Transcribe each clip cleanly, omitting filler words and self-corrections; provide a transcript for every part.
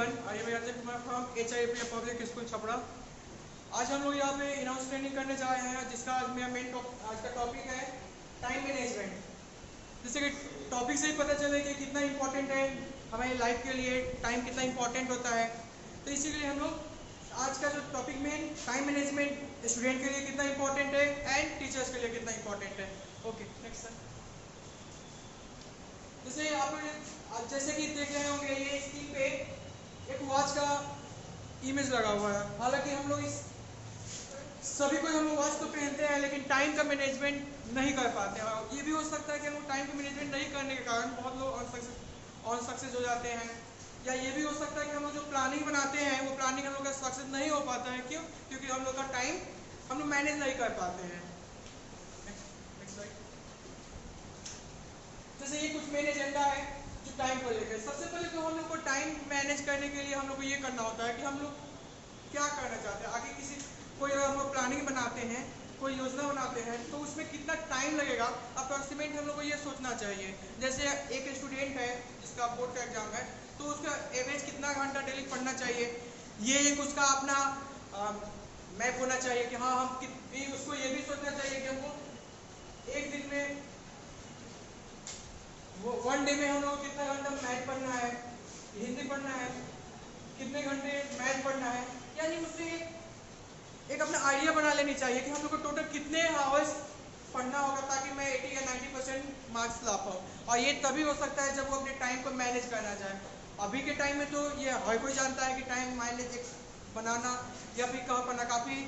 everyone. I am Ajay Kumar from HIP Public School Chhapra. आज हम लोग यहाँ पे इनाउंस ट्रेनिंग करने जा रहे हैं जिसका आज मेरा आज का टॉपिक है टाइम मैनेजमेंट. जैसे कि टॉपिक से ही पता चले कि कितना इम्पोर्टेंट है हमारी लाइफ के लिए, टाइम कितना इम्पोर्टेंट होता है. तो इसी के लिए हम लोग आज का जो टॉपिक में टाइम मैनेजमेंट स्टूडेंट के लिए कितना इम्पोर्टेंट है एंड टीचर्स के लिए कितना इम्पोर्टेंट है. Okay next sir. जैसे आप जैसे कि देख रहे होंगे ये स्क्रीन पे एक वॉच का इमेज लगा हुआ है. हालांकि हम लोग इस सभी को हम लोग वॉच तो पहनते हैं लेकिन टाइम का मैनेजमेंट नहीं कर पाते हैं. ये भी हो सकता है कि हम लोग टाइम का मैनेजमेंट नहीं करने के कारण बहुत लोग अनसक्सेस हो जाते हैं. या ये भी हो सकता है कि हम लोग जो प्लानिंग बनाते हैं वो प्लानिंग हम लोग का सक्सेस नहीं हो पाता है. क्यों? क्योंकि हम लोग का टाइम हम लोग मैनेज नहीं कर पाते हैं. जैसे ये कुछ मेन एजेंडा है जो टाइम को लेकर. सबसे पहले तो हम लोग को टाइम मैनेज करने के लिए हम लोग को ये करना होता है कि हम लोग क्या करना चाहते हैं. आगे किसी कोई अगर हम लोग प्लानिंग बनाते हैं, कोई योजना बनाते हैं तो उसमें कितना टाइम लगेगा अप्रॉक्सीमेट हम लोग को ये सोचना चाहिए. जैसे एक स्टूडेंट है जिसका बोर्ड का एग्जाम है तो उसका एवरेज कितना घंटा डेली पढ़ना चाहिए, ये एक उसका अपना मैप होना चाहिए कि हाँ हम उसको ये भी सोचना चाहिए कि हमको एक दिन में वन डे में हम लोग कितना घंटा मैथ पढ़ना है, हिंदी पढ़ना है, कितने घंटे मैथ पढ़ना है. यानी उससे एक अपना आइडिया बना लेनी चाहिए कि हम लोग को टोटल कितने आवर्स पढ़ना होगा ताकि मैं 80 या 90% मार्क्स ला पाऊँ. और ये तभी हो सकता है जब वो अपने टाइम को मैनेज करना चाहे. अभी के टाइम में तो ये हर कोई जानता है कि टाइम मैनेज बनाना या फिर कहाँ पढ़ना काफ़ी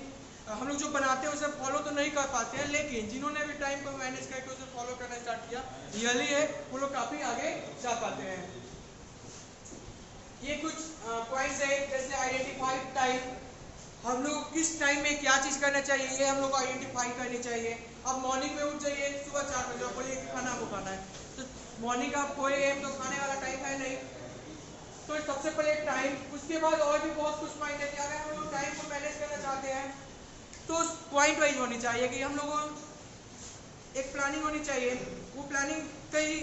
हम लोग जो बनाते हैं उसे फॉलो तो नहीं कर पाते हैं. लेकिन जिन्होंने भी टाइम को मैनेज करके उसे फॉलो करना स्टार्ट किया रियली है वो लोग काफ़ी आगे जा पाते हैं. ये कुछ पॉइंट्स है जैसे आइडेंटिफाई टाइम. हम लोग किस टाइम में क्या चीज़ करना चाहिए ये हम लोग को आइडेंटिफाई करनी चाहिए. अब मॉर्निंग में उठ जाइए सुबह 4 बजे बोलिए कि खाना आपको खाना है तो मॉर्निंग का 4 AM तो खाने वाला टाइम है नहीं. तो सबसे पहले टाइम, उसके बाद और भी बहुत कुछ पॉइंट है कि अगर हम लोग टाइम को मैनेज करना चाहते हैं तो पॉइंट वाइज होनी चाहिए कि हम लोगों एक प्लानिंग होनी चाहिए. वो प्लानिंग कई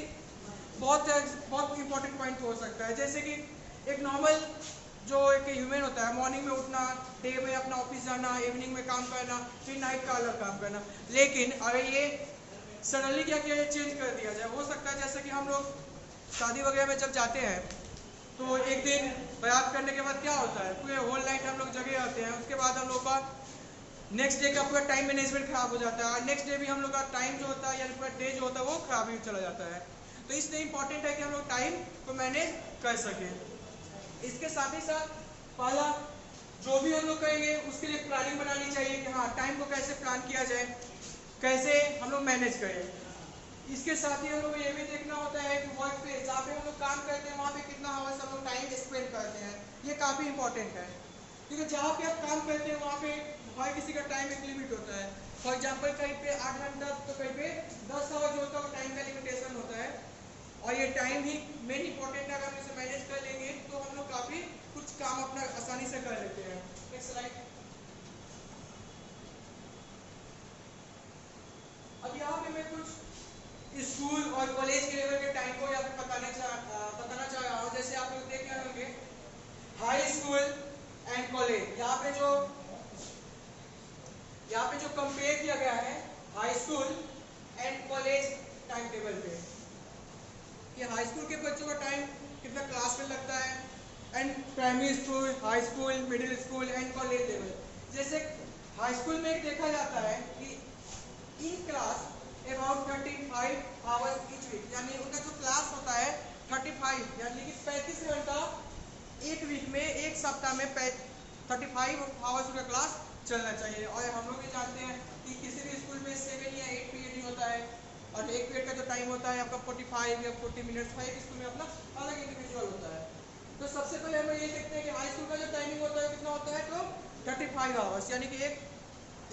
बहुत इंपॉर्टेंट पॉइंट हो सकता है. जैसे कि एक नॉर्मल जो एक ह्यूमन होता है मॉर्निंग में उठना, डे में अपना ऑफिस जाना, इवनिंग में काम करना, फिर नाइट का अलग काम करना. लेकिन अगर ये सडनली क्या किया जाए, चेंज कर दिया जाए. हो सकता है जैसे कि हम लोग शादी वगैरह में जब जाते हैं तो एक दिन बारात करने के बाद क्या होता है पूरे होल नाइट हम लोग जगे रहते हैं. उसके बाद हम लोग का नेक्स्ट डे का पूरा टाइम मैनेजमेंट खराब हो जाता है और नेक्स्ट डे भी हम लोग का टाइम जो होता है या पूरा डे जो होता है वो खराब ही चला जाता है. तो इसलिए इंपॉर्टेंट है कि हम लोग टाइम को मैनेज कर सकें. इसके साथ ही साथ पहला जो भी हम लोग करेंगे उसके लिए प्लानिंग बनानी चाहिए कि हाँ टाइम को कैसे प्लान किया जाए, कैसे हम लोग मैनेज करें. इसके साथ ही हम लोग को ये भी देखना होता है कि वर्क प्लेस जहाँ पे हम लोग काम करते हैं वहाँ पे कितना आवर्स हम लोग टाइम स्पेंड करते हैं. ये काफ़ी इंपॉर्टेंट है क्योंकि जहाँ पे आप काम करते हैं वहाँ पे हर किसी का टाइम एक लिमिट होता है. फॉर एग्जाम्पल कहीं पे 8 घंटा तो कहीं पे 10 आवर जो होता है वो टाइम का लिमिटेशन होता है. और ये टाइम ही मेन इंपॉर्टेंट है. अगर हम इसे मैनेज कर लेंगे तो हम लोग काफ़ी कुछ काम अपना आसानी से कर लेते हैं. Next slide. अब यहाँ पे मैं कुछ स्कूल और कॉलेज के लेवल के टाइम को यहाँ पे बताना चाह रहा हूँ. जैसे आप लोग देख रहे होंगे हाई स्कूल एंड कॉलेज. यहाँ पे जो कंपेयर किया गया है high school and college time table पे कि हाई स्कूल के बच्चों का टाइम कितना क्लास में लगता है and primary school, high school, middle school and college level. जैसे हाई स्कूल में देखा जाता है कि in class about 35 hours each week. यानी उनका जो क्लास होता है 35 यानी कि 35 घंटा एक वीक में, एक सप्ताह में 35 आवर्स का क्लास चलना चाहिए. और हम लोग भी जानते हैं कि किसी भी स्कूल में 7 या 8 पीरियड ही होता है और एक पीरियड का जो टाइम होता है आपका 45 या 40 मिनट्स का. एक स्कूल में अपना अलग इंडिविजुअल होता है. तो सबसे पहले हम ये देखते हैं कि हाई स्कूल का जो टाइमिंग होता है कितना होता है तो 35 आवर्स. यानी कि एक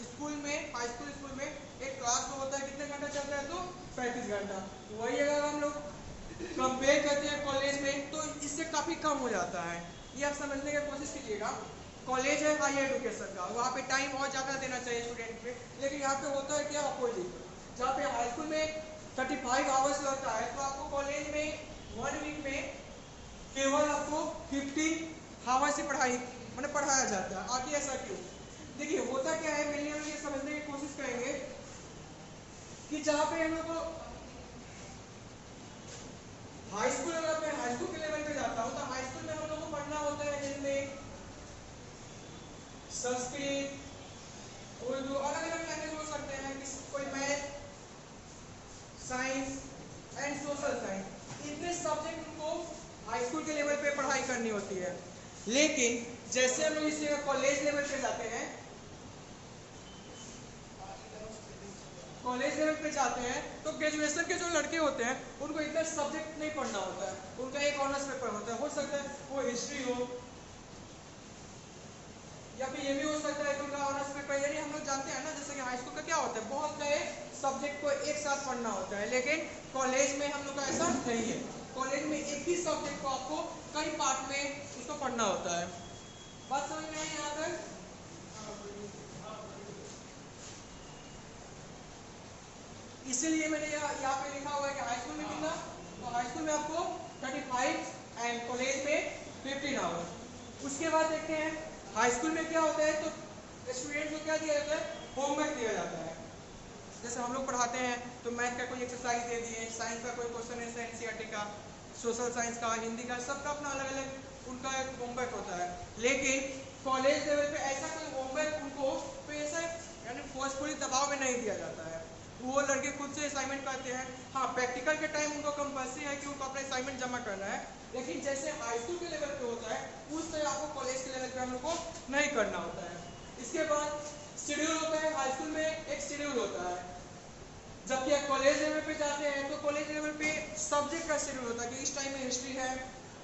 स्कूल में, हाई स्कूल में एक क्लास जो होता है कितने घंटा चलता है तो 35 घंटा. वही अगर हम लोग कंपेयर करते हैं कॉलेज में तो इससे काफ़ी कम हो जाता है. ये आप समझने की कोशिश कीजिएगा. कॉलेज है हायर एजुकेशन का, वहाँ पे टाइम और ज़्यादा देना चाहिए स्टूडेंट पे. लेकिन यहाँ पे होता है क्या अपोजिट. जहाँ पे हाई स्कूल में 35 आवर्स लगता है तो आपको कॉलेज में 1 वीक में केवल आपको 15 हवा से पढ़ाई मतलब पढ़ाया जाता है। आगे ऐसा क्यों? देखिए होता क्या है, मिलने में ये समझने की कोशिश करेंगे कि जहाँ पे हम लोग को हाई स्कूल, अगर मैं हाई स्कूल के लेवल पे जाता हूँ तो हाई स्कूल में हम लोग को पढ़ना होता है हिंदी, संस्कृत, उर्दू, अलग अलग लैंग्वेज हो सकते हैं, कोई math, science and social science. इतने सब्जेक्ट उनको हाई स्कूल के लेवल पे पढ़ाई करनी होती है। लेकिन जैसे हम लोग इस कॉलेज लेवल पे जाते हैं, कॉलेज लेवल पे जाते हैं तो ग्रेजुएशन के जो लड़के होते हैं उनको इतना सब्जेक्ट नहीं पढ़ना होता है, उनका एक ऑनर्स पेपर होता है। हो सकता है वो हिस्ट्री हो, या फिर ये भी हो सकता है कि उनका ऑनर्स पेपर, यानी हम लोग जानते हैं ना जैसे कि हाई स्कूल का क्या होता है, बहुत सारे सब्जेक्ट को एक साथ पढ़ना होता है। लेकिन कॉलेज में हम लोग का ऐसा नहीं है, कॉलेज में एक ही सब्जेक्ट को आपको कई पार्ट में उसको पढ़ना होता है। बात समझ में आई यहाँ तक? इसीलिए मैंने यहाँ पे लिखा हुआ है कि हाई स्कूल में कितना, तो हाई स्कूल में आपको 35 एंड कॉलेज में 15 आवर्स। उसके बाद देखते हैं हाई स्कूल में क्या होता है, तो स्टूडेंट को क्या दिया जाता है, होमवर्क दिया जाता है। जैसे हम लोग पढ़ाते हैं तो मैथ का कोई एक्सरसाइज दे दिए, साइंस का कोई क्वेश्चन है एनसीईआरटी का, सोशल साइंस का, हिंदी का, सबका अपना अलग अलग उनका एक होमवर्क होता है। लेकिन कॉलेज लेवल पे ऐसा कोई होमवर्क उनको कोई ऐसा यानी फोर्सफुली दबाव में नहीं दिया जाता है, वो लड़के खुद से असाइनमेंट करते हैं। हाँ, प्रैक्टिकल के टाइम उनको कंपल्सरी है कि उनको अपना असाइनमेंट जमा करना है, लेकिन जैसे हाई स्कूल के लेवल पे होता है उस तरह आपको कॉलेज के लेवल पे हम लोग को नहीं करना होता है। इसके बाद शेड्यूल होता है, हाई स्कूल में एक शेड्यूल होता है, जबकि आप कॉलेज लेवल पे जाते हैं तो कॉलेज लेवल पे सब्जेक्ट का शेड्यूल होता है कि इस टाइम में हिस्ट्री है,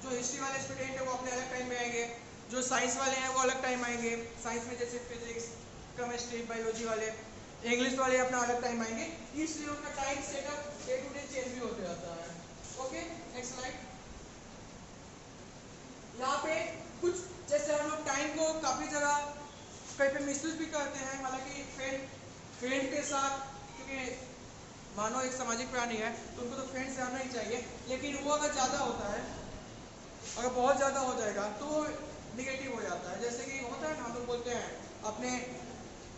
जो हिस्ट्री वाले स्टूडेंट है वो अपने अलग टाइम में आएंगे, जो साइंस वाले हैं वो अलग टाइम आएंगे, साइंस में जैसे फिजिक्स, केमिस्ट्री, बायोलॉजी वाले, इंग्लिश वाले अपना अलग टाइम आएंगे। इसलिए उनका time setup day to day change भी होते रहता है। Okay, next slide. यहाँ पे कुछ जैसे हम लोग टाइम को काफी जगह कहीं पे मिसयूज भी करते हैं, हालांकि फ्रेंड के साथ, क्योंकि मानो एक सामाजिक प्राणी है तो उनको तो फ्रेंड से आना ही चाहिए, लेकिन वो अगर ज़्यादा होता है, अगर बहुत ज़्यादा हो जाएगा तो निगेटिव हो जाता है। जैसे कि होता है ना, हम लोग बोलते हैं अपने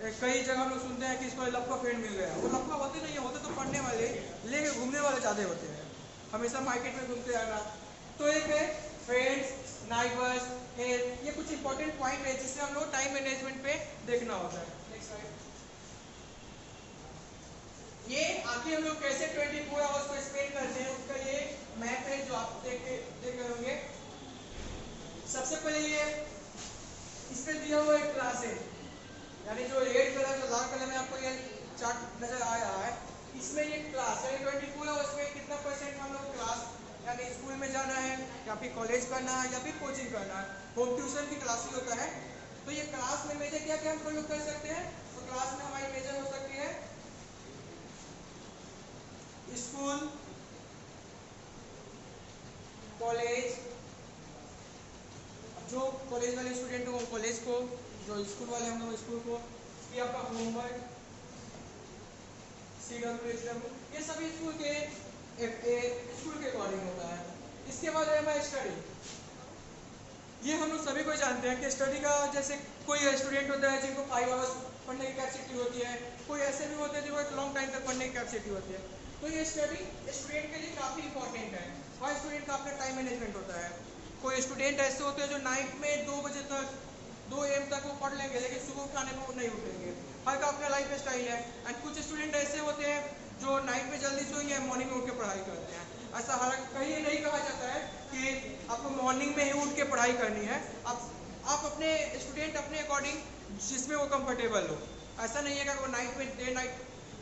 कई जगह हम लोग सुनते हैं कि इसको लफड़ा फ्रेंड मिल गया, वो लफड़ा होते नहीं है, होते तो पढ़ने वाले लेके घूमने वाले ज़्यादा होते हैं, हमेशा मार्केट में घूमते रहना। तो एक है फ्रेंड्स, नाइबर्स, हेल्थ, ये कुछ इंपॉर्टेंट पॉइंट है जिससे हम लोग टाइम मैनेजमेंट पे देखना होता है। Next slide. ये आखिर हम लोग कैसे 24 आवर्स को स्पेंड करते हैं उसका ये मैप है जो आप देख रहे होंगे। सबसे पहले ये इसमें दिया हुआ एक क्लास है, यानी जो रेड कलर जो लाल कलर में आपको ये चार्ट नजर आ रहा है, इसमें ये क्लास है 24 आवर्स में कितना परसेंट हम लोग क्लास यानी स्कूल में जाना है या फिर कॉलेज करना है या फिर कोचिंग करना है, होम ट्यूशन की क्लास ही होता है। तो ये क्लास में मेजर क्या क्या हम प्रयोग कर सकते हैं, तो क्लास में हमारी मेजर हो सकती है स्कूल, कॉलेज, जो कॉलेज वाले स्टूडेंट हो कॉलेज को, जो स्कूल वाले हम लोग स्कूल को, ये आपका होमवर्क, CWHW, ये सभी स्कूल के अकॉर्डिंग होता है। इसके बाद है हमारा स्टडी। ये हम लोग सभी को जानते हैं कि स्टडी का जैसे कोई स्टूडेंट होता है जिनको 5 आवर्स पढ़ने की कैपेसिटी होती है, कोई ऐसे भी होते हैं जिनको एक लॉन्ग टाइम तक पढ़ने की कैपेसिटी होती है। तो ये स्टडी स्टूडेंट के लिए काफ़ी इंपॉर्टेंट है, हर स्टूडेंट का अपना टाइम मैनेजमेंट होता है। कोई स्टूडेंट ऐसे होते हैं जो नाइट में 2 बजे तक 2 AM तक वो पढ़ लेंगे, लेकिन सुबह उठाने में वो नहीं उठेंगे, हर का अपना लाइफ स्टाइल है। एंड कुछ स्टूडेंट ऐसे होते हैं जो नाइट में जल्दी सोएंगे, मॉर्निंग में उठ के पढ़ाई करते हैं। ऐसा हालांकि कहीं नहीं कहा जाता है कि आपको मॉर्निंग में ही उठ के पढ़ाई करनी है, आप अपने स्टूडेंट अपने अकॉर्डिंग जिसमें वो कंफर्टेबल हो। ऐसा नहीं है कि वो नाइट में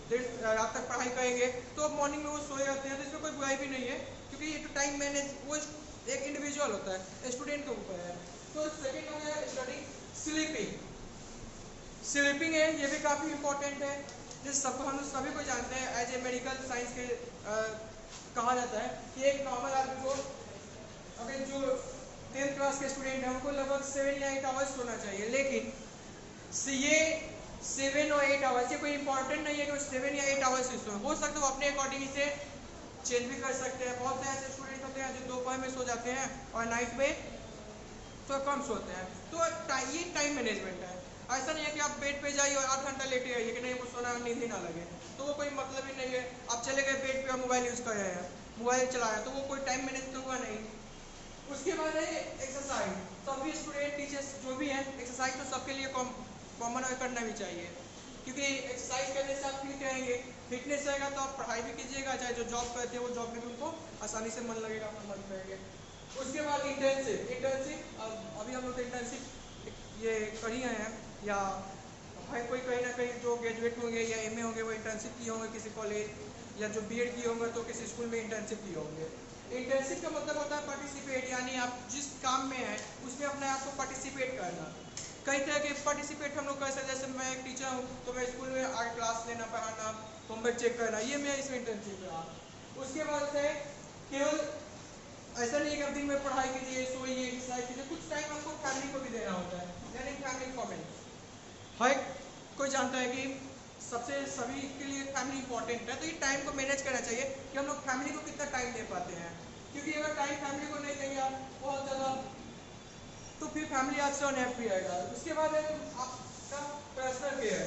देर रात तक पढ़ाई करेंगे तो अब मॉर्निंग में वो सोए रहते हैं, तो इसमें कोई बुराई भी नहीं है, क्योंकि ये तो टाइम मैनेज वो एक इंडिविजुअल होता है, स्टूडेंट के ऊपर है। तो सेकेंड हो गया स्टडी। स्लीपिंग है, ये भी काफ़ी इंपॉर्टेंट है, जिस सबको हम सभी को जानते हैं एज ए मेडिकल साइंस के कहा जाता है कि एक नॉर्मल आदमी को, अगर जो 10th क्लास के स्टूडेंट हैं उनको लगभग 7 या 8 आवर्स सोना चाहिए। लेकिन ये 7 और 8 आवर्स ये कोई इंपॉर्टेंट नहीं है कि वो 7 या 8 आवर्स ही सोए, हो सकता है वो अपने अकॉर्डिंग इसे चेंज भी कर सकते हैं। बहुत से ऐसे स्टूडेंट होते हैं जो दोपहर में सो जाते हैं और नाइट में तो कम सोते हैं। तो ये टाइम मैनेजमेंट है। ऐसा नहीं है कि आप बेड पे जाइए और 8 घंटा लेटे आइए कि नहीं वो सोना नींद ही ना लगे, तो वो कोई मतलब ही नहीं है। आप चले गए बेड पे और मोबाइल यूज़ कर रहे हैं, मोबाइल चलाया, तो वो कोई टाइम मैनेज तो हुआ नहीं। उसके बाद है एक्सरसाइज। सभी स्टूडेंट टीचर्स जो भी हैं, एक्सरसाइज तो सबके लिए कॉमन करना भी चाहिए, क्योंकि एक्सरसाइज करने से आप फिट रहेंगे। फिटनेस रहेगा तो आप पढ़ाई भी कीजिएगा, चाहे जो जॉब करते हैं वो जॉब में भी उनको आसानी से मन लगेगा, अपना मन करेंगे। उसके बाद इंटर्नशिप अभी हम लोग इंटर्नशिप ये कर ही हैं, या भाई कोई कहीं ना कहीं जो ग्रेजुएट होंगे या एमए होंगे वो इंटर्नशिप किए होंगे किसी कॉलेज, या जो बीएड किए होंगे तो किसी स्कूल में इंटर्नशिप किए होंगे। इंटर्नशिप का मतलब होता है पार्टिसिपेट, यानी आप जिस काम में हैं उसमें अपने आप को पार्टिसिपेट करना। कई तरह के पार्टिसिपेट हम लोग कर सकते हैं, जैसे मैं एक टीचर हूँ तो मैं स्कूल में आगे क्लास लेना, पढ़ाना, होमवर्क चेक करना, ये मैं इसमें इंटर्नशिप रहा। उसके बाद है केवल ऐसा नहीं है कि आप दिन में पढ़ाई कीजिए, सोइए, एक्सरसाइज कीजिए, कुछ टाइम आपको फैमिली को भी देना होता है, यानी फैमिली कमेंट। हर कोई जानता है कि सभी के लिए फैमिली इंपॉर्टेंट है, तो ये टाइम को मैनेज करना चाहिए कि हम लोग फैमिली को कितना टाइम दे पाते हैं, क्योंकि अगर टाइम फैमिली को नहीं देंगे आप बहुत ज़्यादा, तो फिर फैमिली आपसे अनहैप्पी रहेगा। उसके बाद है आपका पर्सनल केयर।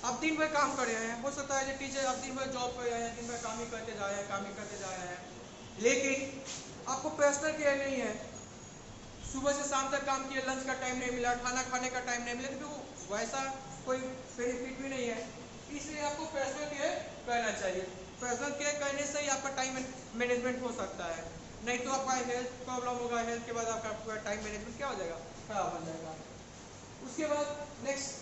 आप दिन भर काम कर रहे हैं, हो सकता है जो टीचर आप दिन भर जॉब कर रहे हैं, दिन भर काम ही करते जा रहे हैं, काम ही करते जा रहे हैं, लेकिन आपको पर्सनल केयर नहीं है। सुबह से शाम तक काम किया, लंच का टाइम नहीं मिला, खाना खाने का टाइम नहीं मिला, तो वैसा कोई बेनिफिट भी नहीं है। इसलिए आपको पर्सनल केयर करना चाहिए। पर्सनल केयर करने से ही आपका टाइम मैनेजमेंट हो सकता है, नहीं तो आपका हेल्थ प्रॉब्लम होगा, हेल्थ के बाद आपका टाइम मैनेजमेंट क्या हो जाएगा, खराब हो जाएगा। उसके बाद नेक्स्ट,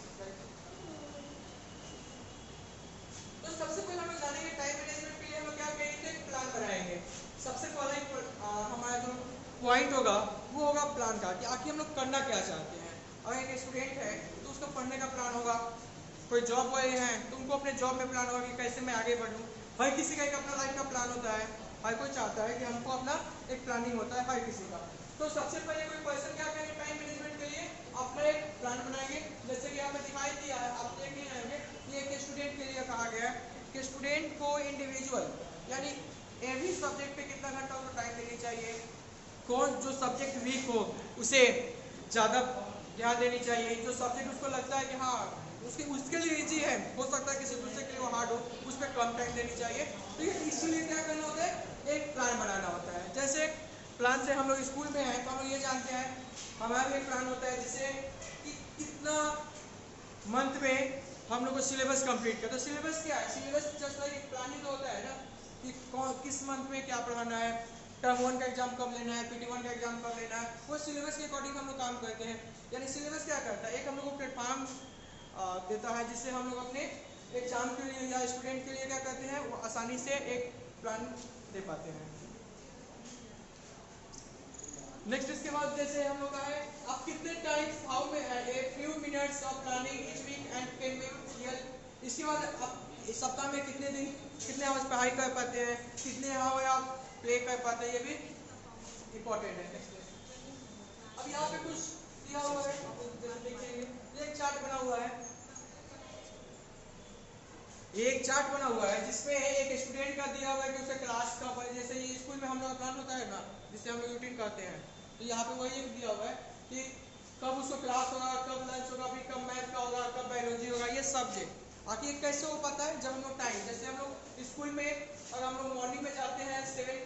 तो सबसे पहले हम जानेंगे टाइम मैनेजमेंट के लिए हम क्या करेंगे, प्लान बनाएंगे। सबसे पहले हमारा जो पॉइंट होगा वो होगा प्लान का, कि आखिर हम लोग करना क्या चाहते हैं। अगर एक स्टूडेंट है तो उसका पढ़ने का प्लान होगा, कोई जॉब वाले हैं तो उनको अपने जॉब में प्लान होगा कि कैसे मैं आगे बढ़ूँ। हर किसी का एक अपना लाइफ का प्लान होता है, हर कोई चाहता है कि हमको अपना एक प्लानिंग होता है हर किसी का। तो सबसे पहले कोई पर्सन क्या करेंगे टाइम मैनेजमेंट के लिए, अपना एक प्लान बनाएंगे। जैसे कि आपने दिखाई दिया है, आप देख नहीं आएंगे, ये एक स्टूडेंट के लिए कहा गया है कि स्टूडेंट को इंडिविजुअल, यानी एवरी सब्जेक्ट पे कितना घंटा उसको टाइम देनी चाहिए, कौन जो सब्जेक्ट वीक हो उसे ज़्यादा ध्यान देनी चाहिए, जो सब्जेक्ट उसको लगता है कि हाँ उसके लिए इजी है, हो सकता है किसी दूसरे के लिए वो हार्ड हो, उस पर कम टाइम देनी चाहिए। तो ये इसलिए क्या करना होता है, एक प्लान बनाना होता है। जैसे प्लान से हम लोग स्कूल में हैं तो हम लोग ये जानते हैं, हमारा एक प्लान होता है जिससे कि कितना मंथ में हम लोग को सिलेबस कंप्लीट कर। तो सिलेबस क्या है, सिलेबस जस्ट लाइक एक प्लानिंग तो होता है ना, कि किस मंथ में क्या पढ़ाना है, टर्म 1 का एग्जाम कब लेना है, PT1 का एग्जाम कब लेना है, वो सिलेबस के अकॉर्डिंग हम लोग काम करते हैं। यानी सिलेबस क्या करता है, एक हम लोग को प्लेटफॉर्म देता है जिससे हम लोग अपने एग्जाम के लिए या स्टूडेंट के लिए क्या करते हैं, वो आसानी से एक प्लान दे पाते हैं। नेक्स्ट इसके बाद जैसे हम लोग का है, आप कितने टाइम्स हाउ में a few minutes of planning each week end can make real. इसके बाद आप इस सप्ताह में कितने दिन कितने आवर्स पढ़ाई कर पाते हैं, कितने आवर आप प्ले कर पाते हैं, ये भी इम्पोर्टेंट है। नेक्स्ट अब यहाँ पे कुछ दिया हुआ है, आप जैसे देखेंगे ये एक चार्ट बना हुआ है, एक चार्ट बना हुआ है जिसमें एक स्टूडेंट का दिया हुआ है कि उसे क्लास कब है। जैसे ये स्कूल में हम लोग प्लान होता है ना, जिससे हम लोग रूटीन करते हैं, तो यहाँ पे वही दिया हुआ है कि कब उसको क्लास होगा, कब लंच होगा, फिर कब मैथ का होगा, कब बायोलॉजी होगा, ये सब्जेक्ट। आखिर कैसे हो पाता है, जब हम लोग टाइम, जैसे हम लोग स्कूल में अगर हम लोग मॉर्निंग में जाते हैं 7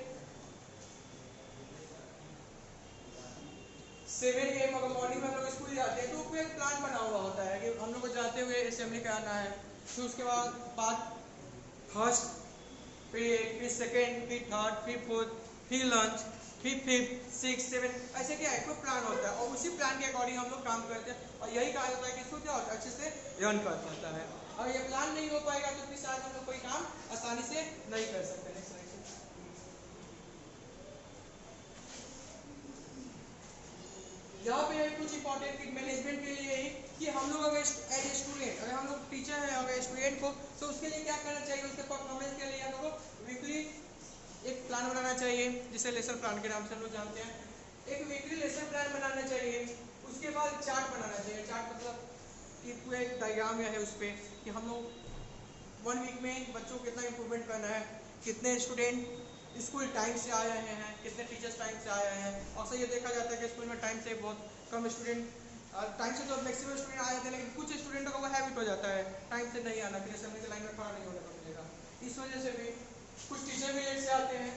AM, अगर मॉर्निंग में हम लोग स्कूल जाते हैं तो उसमें एक प्लान बना हुआ होता है कि हम लोग को जाते हुए असेंबली कराना है, फिर उसके बाद फर्स्ट पीरियड, फिर सेकेंड, फिर थर्ड, फिर फोर्थ, फिर लंच, फिर फिफ्थ, सिक्स, सेवन, ऐसे क्या है कोई प्लान होता है, और उसी प्लान के अकॉर्डिंग हम लोग काम करते हैं। और यही कहा जाता है कि इसको क्या होता है, अच्छे से रन कर पाता है। अगर ये प्लान नहीं हो पाएगा तो फिर शायद हम लोग कोई काम आसानी से नहीं कर सकते। यहाँ पे कुछ इंपॉर्टेंट मैनेजमेंट के लिए ही कि हम लोग अगर एज ए स्टूडेंट, अगर हम लोग टीचर हैं अगर स्टूडेंट को, तो उसके लिए क्या करना चाहिए, उसके परफॉर्मेंस के लिए हम लोग को वीकली एक प्लान बनाना चाहिए, जिसे लेसन प्लान के नाम से हम लोग जानते हैं। एक वीकली लेसन प्लान बनाना चाहिए। उसके बाद चार्ट बनाना चाहिए। चार्ट मतलब कि पूरा एक डायग्राम है उस पर कि हम लोग 1 वीक में बच्चों को कितना इंप्रूवमेंट करना है, कितने स्टूडेंट स्कूल टाइम से आए हैं, कितने टीचर्स टाइम से आए हैं। अक्सर ये देखा जाता है कि स्कूल में टाइम से बहुत कम स्टूडेंट, टाइम से तो मैक्सिमम स्टूडेंट आ जाते हैं, लेकिन कुछ स्टूडेंटों का वो हैबिट हो जाता है टाइम से नहीं आना, फिर असेंबली की लाइन में खड़ा नहीं होने का मिलेगा। इस वजह से भी कुछ टीचर भी लेट से आते हैं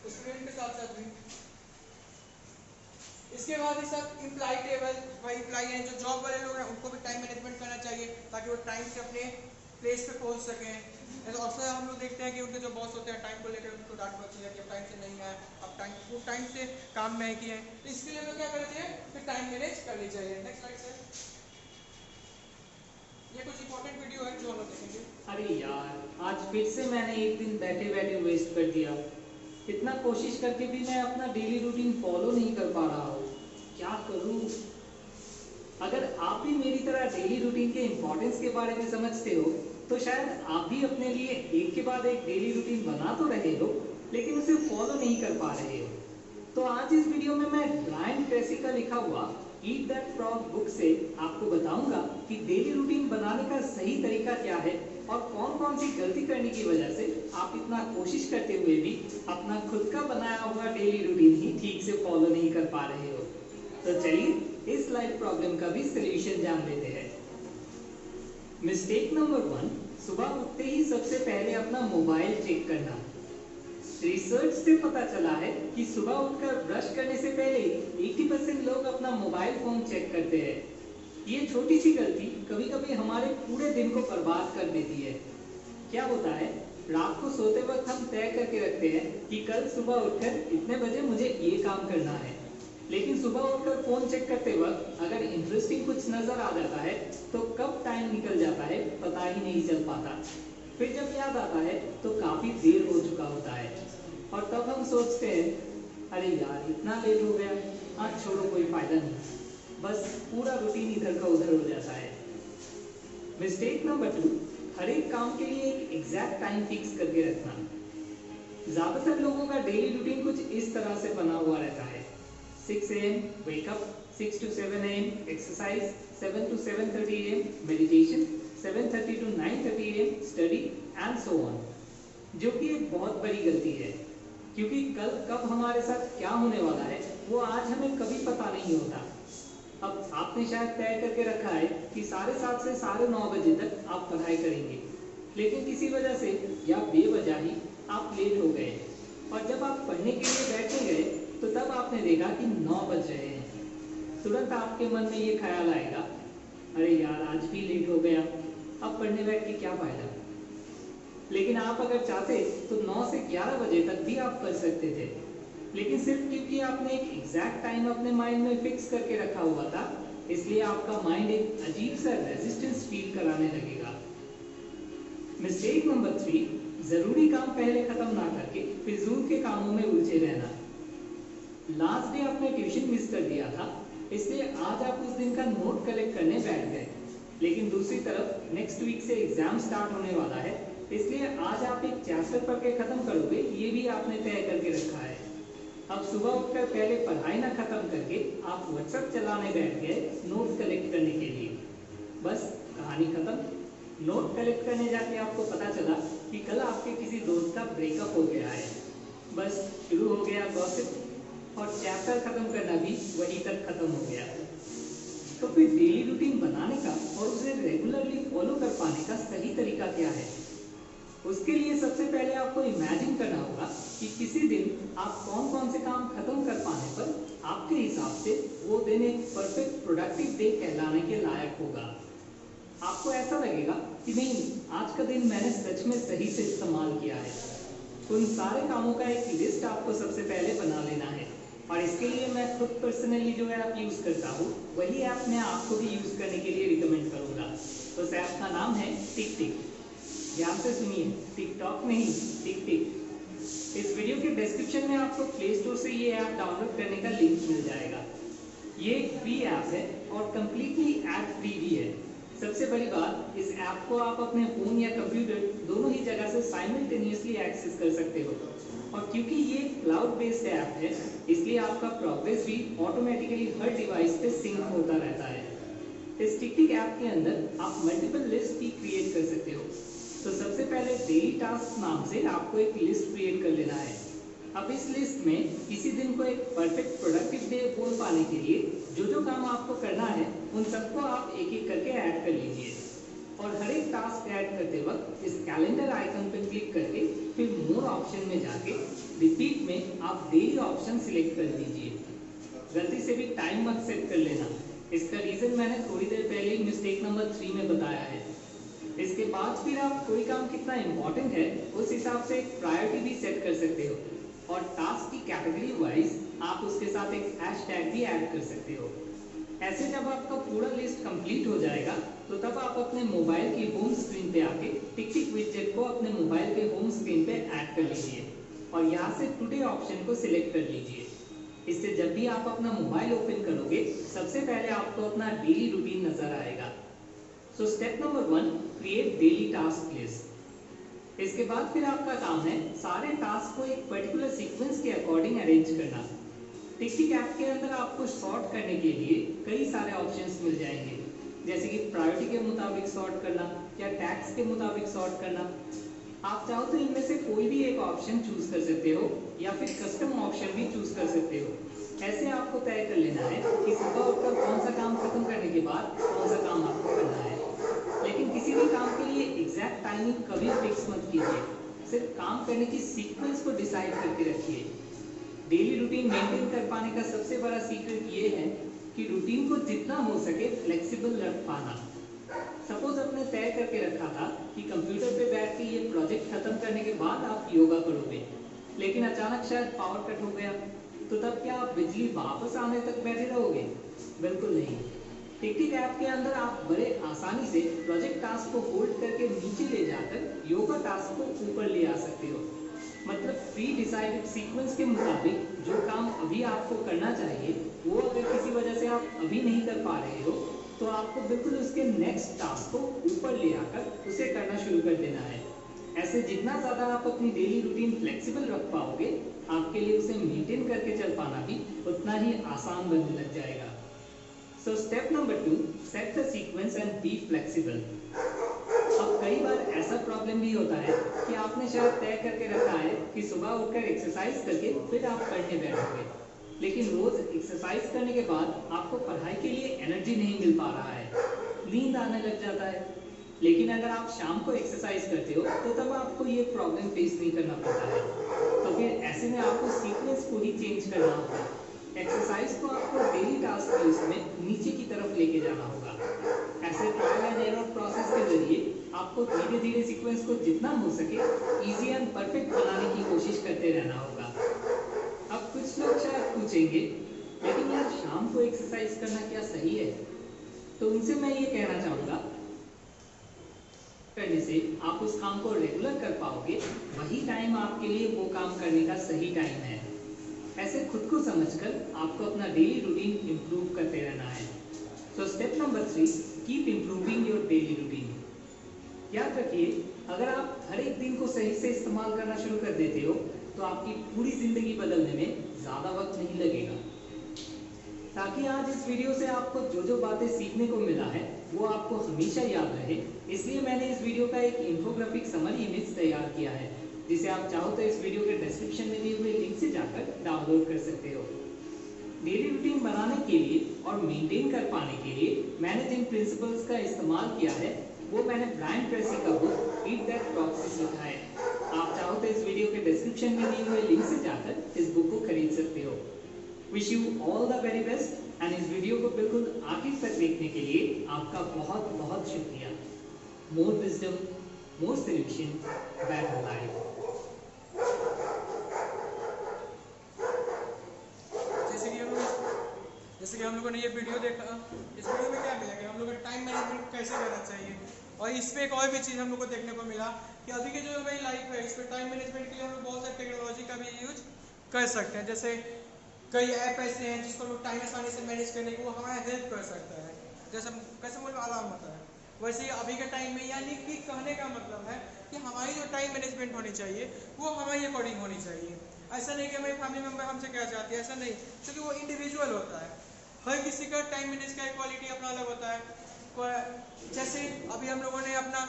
स्टूडेंट के साथ साथ भी। इसके बाद ही सब इम्प्लाई टेबल, वही इम्प्लाई हैं जो जॉब वाले लोग हैं, उनको भी टाइम मैनेजमेंट करना चाहिए ताकि वो टाइम से अपने प्लेस पे पहुंच सकें। अक्सर हम लोग देखते हैं कि उनके जो बॉस होते हैं टाइम को लेकर उनको डांट पड़ती है कि अब टाइम से नहीं आए, अब टाइम वो टाइम से काम नहीं किए। तो इसके लिए हमें क्या करना चाहिए, फिर टाइम मैनेज कर ली चाहिए। Next slide sir. ये कुछ इंपॉर्टेंट वीडियो है जो हम लोग देखेंगे। अरे यार, आज फिर से मैंने एक दिन बैठे बैठे वेस्ट कर दिया। इतना कोशिश करके भी मैं अपना डेली रूटीन फॉलो नहीं कर पा रहा हूँ, क्या करूँ? अगर आप भी मेरी तरह डेली रूटीन के इम्पोर्टेंस के बारे में समझते हो तो शायद आप भी अपने लिए एक के बाद एक डेली रूटीन बना तो रहे हो, लेकिन उसे फॉलो नहीं कर पा रहे हो। तो आज इस वीडियो में मैं ब्रायन ट्रेसी का लिखा हुआ ईट दैट फ्रॉग बुक से आपको बताऊंगा कि डेली रूटीन बनाने का सही तरीका क्या है और कौन कौन सी गलती करने की वजह से आप इतना कोशिश करते हुए भी अपना खुद का बनाया हुआ डेली रूटीन ही ठीक से फॉलो नहीं कर पा रहे हो। तो चलिए इस लाइफ प्रॉब्लम का भी सलूशन जान लेते हैं। मिस्टेक नंबर 1, सुबह उठते ही सबसे पहले अपना मोबाइल चेक करना। रिसर्च से पता चला है कि सुबह उठकर ब्रश करने से पहले 80% लोग अपना मोबाइल फोन चेक करते हैं। ये छोटी सी गलती कभी कभी हमारे पूरे दिन को बर्बाद कर देती है। क्या होता है, रात को सोते वक्त हम तय करके रखते हैं कि कल सुबह उठकर इतने बजे मुझे ये काम करना है, लेकिन सुबह उठकर फोन चेक करते वक्त अगर इंटरेस्टिंग कुछ नजर आ जाता है तो कब टाइम निकल जाता है पता ही नहीं चल पाता। फिर जब याद आता है तो काफी देर हो चुका होता है और तब हम सोचते हैं अरे यार इतना लेट हो गया, आज छोड़ो कोई फायदा नहीं, बस पूरा रूटीन इधर का उधर हो जाता है। मिस्टेक नंबर 2, हर एक काम के लिए एक एग्जैक्ट टाइम फिक्स करके रखना। ज्यादातर लोगों का डेली रूटीन कुछ इस तरह से बना हुआ रहता है। 6 AM wake up, 6 to 7 AM exercise, 7 to 7:30 AM meditation, 7:30 to 9:30 AM study and so on, जो कि एक बहुत बड़ी गलती है, क्योंकि कल कब हमारे साथ क्या होने वाला है वो आज हमें कभी पता नहीं होता। अब आपने शायद तय करके रखा है कि 7:30 से 9:30 बजे तक आप पढ़ाई करेंगे, लेकिन किसी वजह से या बेवजह ही आप लेट हो गए और जब आप पढ़ने के लिए बैठने गए तो तब आपने देखा कि 9 बज रहे हैं। तुरंत आपके मन में ये ख्याल आएगा अरे यार आज भी लेट हो गया, अब पढ़ने बैठ के क्या फायदा। लेकिन आप अगर चाहते तो 9 से 11 बजे तक भी आप पढ़ सकते थे, लेकिन सिर्फ क्योंकि आपने एक एग्जैक्ट टाइम अपने माइंड में फिक्स करके रखा हुआ था, इसलिए आपका माइंड एक अजीब सा रेजिस्टेंस फील कराने लगेगा। मिस्टेक नंबर 3, जरूरी काम पहले खत्म ना करके फिजूल के कामों में उलझे रहना। लास्ट डे आपने ट्यूशन मिस कर दिया था, इसलिए आज आप उस दिन का नोट कलेक्ट करने बैठ गए, लेकिन दूसरी तरफ नेक्स्ट वीक से एग्जाम स्टार्ट होने वाला है, इसलिए आज आप एक चैप्टर पढ़ के खत्म करोगे, ये भी आपने तय करके रखा है। अब सुबह उठकर पहले पढ़ाई ना खत्म करके आप व्हाट्सएप चलाने बैठ गए नोट कलेक्ट करने के लिए। बस कहानी खत्म। नोट कलेक्ट करने जाके आपको पता चला कि कल आपके किसी दोस्त का ब्रेकअप हो गया है। बस शुरू हो गया गॉसिप और चैप्टर खत्म करना भी वहीं तक खत्म हो गया। तो फिर डेली रूटीन बनाने का और उसे रेगुलरली फॉलो कर पाने का सही तरीका क्या है? उसके लिए सबसे पहले आपको इमेजिन करना होगा कि किसी दिन आप कौन कौन से काम खत्म कर पाने पर आपके हिसाब से वो दिन एक परफेक्ट प्रोडक्टिव डे कहलाने के लायक होगा। आपको ऐसा लगेगा कि नहीं, आज का दिन मैंने सच में सही से इस्तेमाल किया है। उन सारे कामों का एक लिस्ट आपको सबसे पहले बना लेना है, और इसके लिए मैं खुद पर्सनली जो ऐप यूज़ करता हूँ वही ऐप मैं आपको भी यूज़ करने के लिए रिकमेंड करूँगा। उस ऐप का नाम है टिक टिक। ध्यान से सुनिए, टिकटॉक नहीं, टिक टिक। इस वीडियो के डिस्क्रिप्शन में आपको प्ले स्टोर से ये ऐप डाउनलोड करने का लिंक मिल जाएगा। ये एक फ्री ऐप है और कम्प्लीटली ऐप फ्री भी है। सबसे बड़ी बात, इस ऐप को आप अपने फ़ोन या कंप्यूटर दोनों ही जगह से साइमल्टेनियसली एक्सेस कर सकते हो, और क्योंकि ये क्लाउड बेस्ड ऐप है इसलिए आपका प्रोग्रेस भी ऑटोमेटिकली हर डिवाइस पे सिंक होता रहता है। इस टिक टिक ऐप के अंदर आप मल्टीपल लिस्ट भी क्रिएट कर सकते हो। तो सबसे पहले डेली टास्क नाम से आपको एक लिस्ट क्रिएट कर लेना है। अब इस लिस्ट में किसी दिन को एक परफेक्ट प्रोडक्टिव डे बोल पाने के लिए जो जो काम आपको करना है उन सबको आप एक एक करके ऐड कर लीजिए। और हर एक टास्क ऐड करते वक्त इस कैलेंडर आइकन पर क्लिक करके फिर मोर ऑप्शन में जाके रिपीट में आप डेली ऑप्शन सिलेक्ट कर दीजिए। गलती से भी टाइम मत सेट कर लेना, इसका रीजन मैंने थोड़ी देर पहले ही मिस्टेक नंबर 3 में बताया है। इसके बाद फिर आप कोई काम कितना इंपॉर्टेंट है उस हिसाब से एक प्रायोरिटी भी सेट कर सकते हो और टास्क की कैटेगरी वाइज आप उसके साथ एक हैशटैग भी ऐड कर सकते हो। ऐसे जब आपका पूरा लिस्ट कंप्लीट हो जाएगा तो तब आप अपने मोबाइल की होम स्क्रीन पे आके टिक टिक विजेट को अपने मोबाइल के होम स्क्रीन पे ऐड कर लीजिए और यहाँ से टुडे ऑप्शन को सिलेक्ट कर लीजिए। इससे जब भी आप अपना मोबाइल ओपन करोगे सबसे पहले आपको अपना डेली रूटीन नजर आएगा। So step number 1, create daily task list. इसके बाद फिर आपका काम है सारे टास्क को एक पर्टिकुलर सीक्वेंस के अकॉर्डिंग अरेंज करना। टिक टिक ऐप के अंदर आपको सॉर्ट करने के लिए कई सारे ऑप्शंस मिल जाएंगे, जैसे कि प्रायोरिटी के मुताबिक सॉर्ट करना या टैग्स के मुताबिक सॉर्ट करना। आप चाहो तो इनमें से कोई भी एक ऑप्शन चूज कर सकते हो या फिर कस्टम ऑप्शन भी चूज कर सकते हो। ऐसे आपको तय कर लेना है कि सुबह उठकर कौन सा काम खत्म करने के बाद कौन सा काम आपको करना है। लेकिन किसी भी काम के लिए एग्जैक्ट टाइमिंग कभी फिक्स मत कीजिए, सिर्फ काम करने की सीक्वेंस को डिसाइड करके रखिए। डेली रूटीन मेंटेन कर पाने का सबसे बड़ा सीक्रेट ये है कि रूटीन को जितना हो सके फ्लेक्सिबल रख पाना। सपोज आपने तय करके रखा था कि कंप्यूटर पे बैठ के ये प्रोजेक्ट खत्म करने के बाद आप योगा करोगे, लेकिन अचानक शायद पावर कट हो गया, तो तब क्या आप बिजली वापस आने तक बैठे रहोगे? बिल्कुल नहीं। टिक टिक ऐप के अंदर आप बड़े आसानी से प्रोजेक्ट टास्क को होल्ड करके नीचे ले जाकर योगा टास्क को ऊपर ले आ सकते हो। मतलब प्री डिसाइडेड सीक्वेंस के मुताबिक जो काम अभी आपको करना चाहिए वो अगर किसी वजह से आप अभी नहीं कर पा रहे हो तो आपको बिल्कुल उसके नेक्स्ट टास्क को ऊपर ले आकर उसे करना शुरू कर देना है। ऐसे जितना ज़्यादा आप अपनी डेली रूटीन फ्लेक्सिबल रख पाओगे आपके लिए उसे मेंटेन करके चल पाना भी उतना ही आसान बनने लग जाएगा। So step number 2, set the sequence and be flexible. अब कई बार ऐसा प्रॉब्लम भी होता है कि आपने शायद तय करके रखा है कि सुबह उठकर एक्सरसाइज करके फिर आप पढ़ने बैठोगे, लेकिन रोज एक्सरसाइज करने के बाद आपको पढ़ाई के लिए एनर्जी नहीं मिल पा रहा है, नींद आने लग जाता है। लेकिन अगर आप शाम को एक्सरसाइज करते हो तो तब आपको ये प्रॉब्लम फेस नहीं करना पड़ता है। तो फिर ऐसे में आपको सीक्वेंस को ही चेंज करना होगा। एक्सरसाइज को आपको डेली टास्क लिस्ट में नीचे की तरफ लेके जाना होगा। ऐसे ट्रायल एंड एरर प्रोसेस के जरिए आपको धीरे धीरे सीक्वेंस को जितना हो सके इजी एंड परफेक्ट बनाने की कोशिश करते रहना होगा। अब कुछ लोग शायद पूछेंगे, लेकिन यार शाम को एक्सरसाइज करना क्या सही है? तो उनसे मैं ये कहना चाहूँगा, करने से आप उस काम को रेगुलर कर पाओगे, वही टाइम आपके लिए वो काम करने का सही टाइम है। ऐसे खुद को समझकर आपको अपना डेली रूटीन इम्प्रूव करते रहना है। So step number 3, keep improving your daily routine. याद रखिए, अगर आप हर एक दिन को सही से इस्तेमाल करना शुरू कर देते हो तो आपकी पूरी जिंदगी बदलने में ज़्यादा वक्त नहीं लगेगा। ताकि आज इस वीडियो से आपको जो जो बातें सीखने को मिला है वो आपको हमेशा याद रहे, इसलिए मैंने इस वीडियो का एक इंफोग्राफिक समरी इमेज तैयार किया है, जिसे आप चाहो तो इस वीडियो के डिस्क्रिप्शन में दिए हुए लिंक से जाकर डाउनलोड कर सकते हो। डेली रूटीन बनाने के लिए और मेंटेन कर पाने के लिए मैंने जिन प्रिंसिपल्स का इस्तेमाल किया है वो मैंने ब्रायन ट्रेसी का बुक ईट दैट फ्रॉग से सीखा है। आप चाहो तो इस वीडियो के डिस्क्रिप्शन में दिए हुए लिंक से जाकर इस बुक को खरीद सकते हो। Wish you all the very best and इस वीडियो को बिल्कुल आखिर तक देखने के लिए आपका बहुत बहुत शुक्रिया। मोर विजडम, मोर सॉल्यूशन, बेटर लाइफ। जैसे कि हम लोगों ने ये वीडियो देखा, इस वीडियो में क्या मिला कि हम लोगों को टाइम मैनेजमेंट कैसे करना चाहिए, और इस पर एक और भी चीज़ हम लोग को देखने को मिला कि अभी के जो हमारी लाइफ है इस पर टाइम मैनेजमेंट के लिए हम लोग बहुत सारी टेक्नोलॉजी का भी यूज कर सकते हैं। जैसे कई ऐप ऐसे हैं जिसको लोग टाइम आसानी से मैनेज करने की वो हमारा हेल्प कर सकता है। जैसे कैसे मुझे अलार्म होता है, वैसे ही अभी के टाइम में, यानी कि कहने का मतलब है कि हमारी जो टाइम मैनेजमेंट होनी चाहिए वो हमारी अकॉर्डिंग होनी चाहिए। ऐसा नहीं कि हमारी फैमिली मेम्बर हमसे क्या चाहती है, ऐसा नहीं, क्योंकि वो इंडिविजुअल होता है। हर किसी का टाइम मैनेज का क्वालिटी अपना अलग होता है। जैसे अभी हम लोगों ने अपना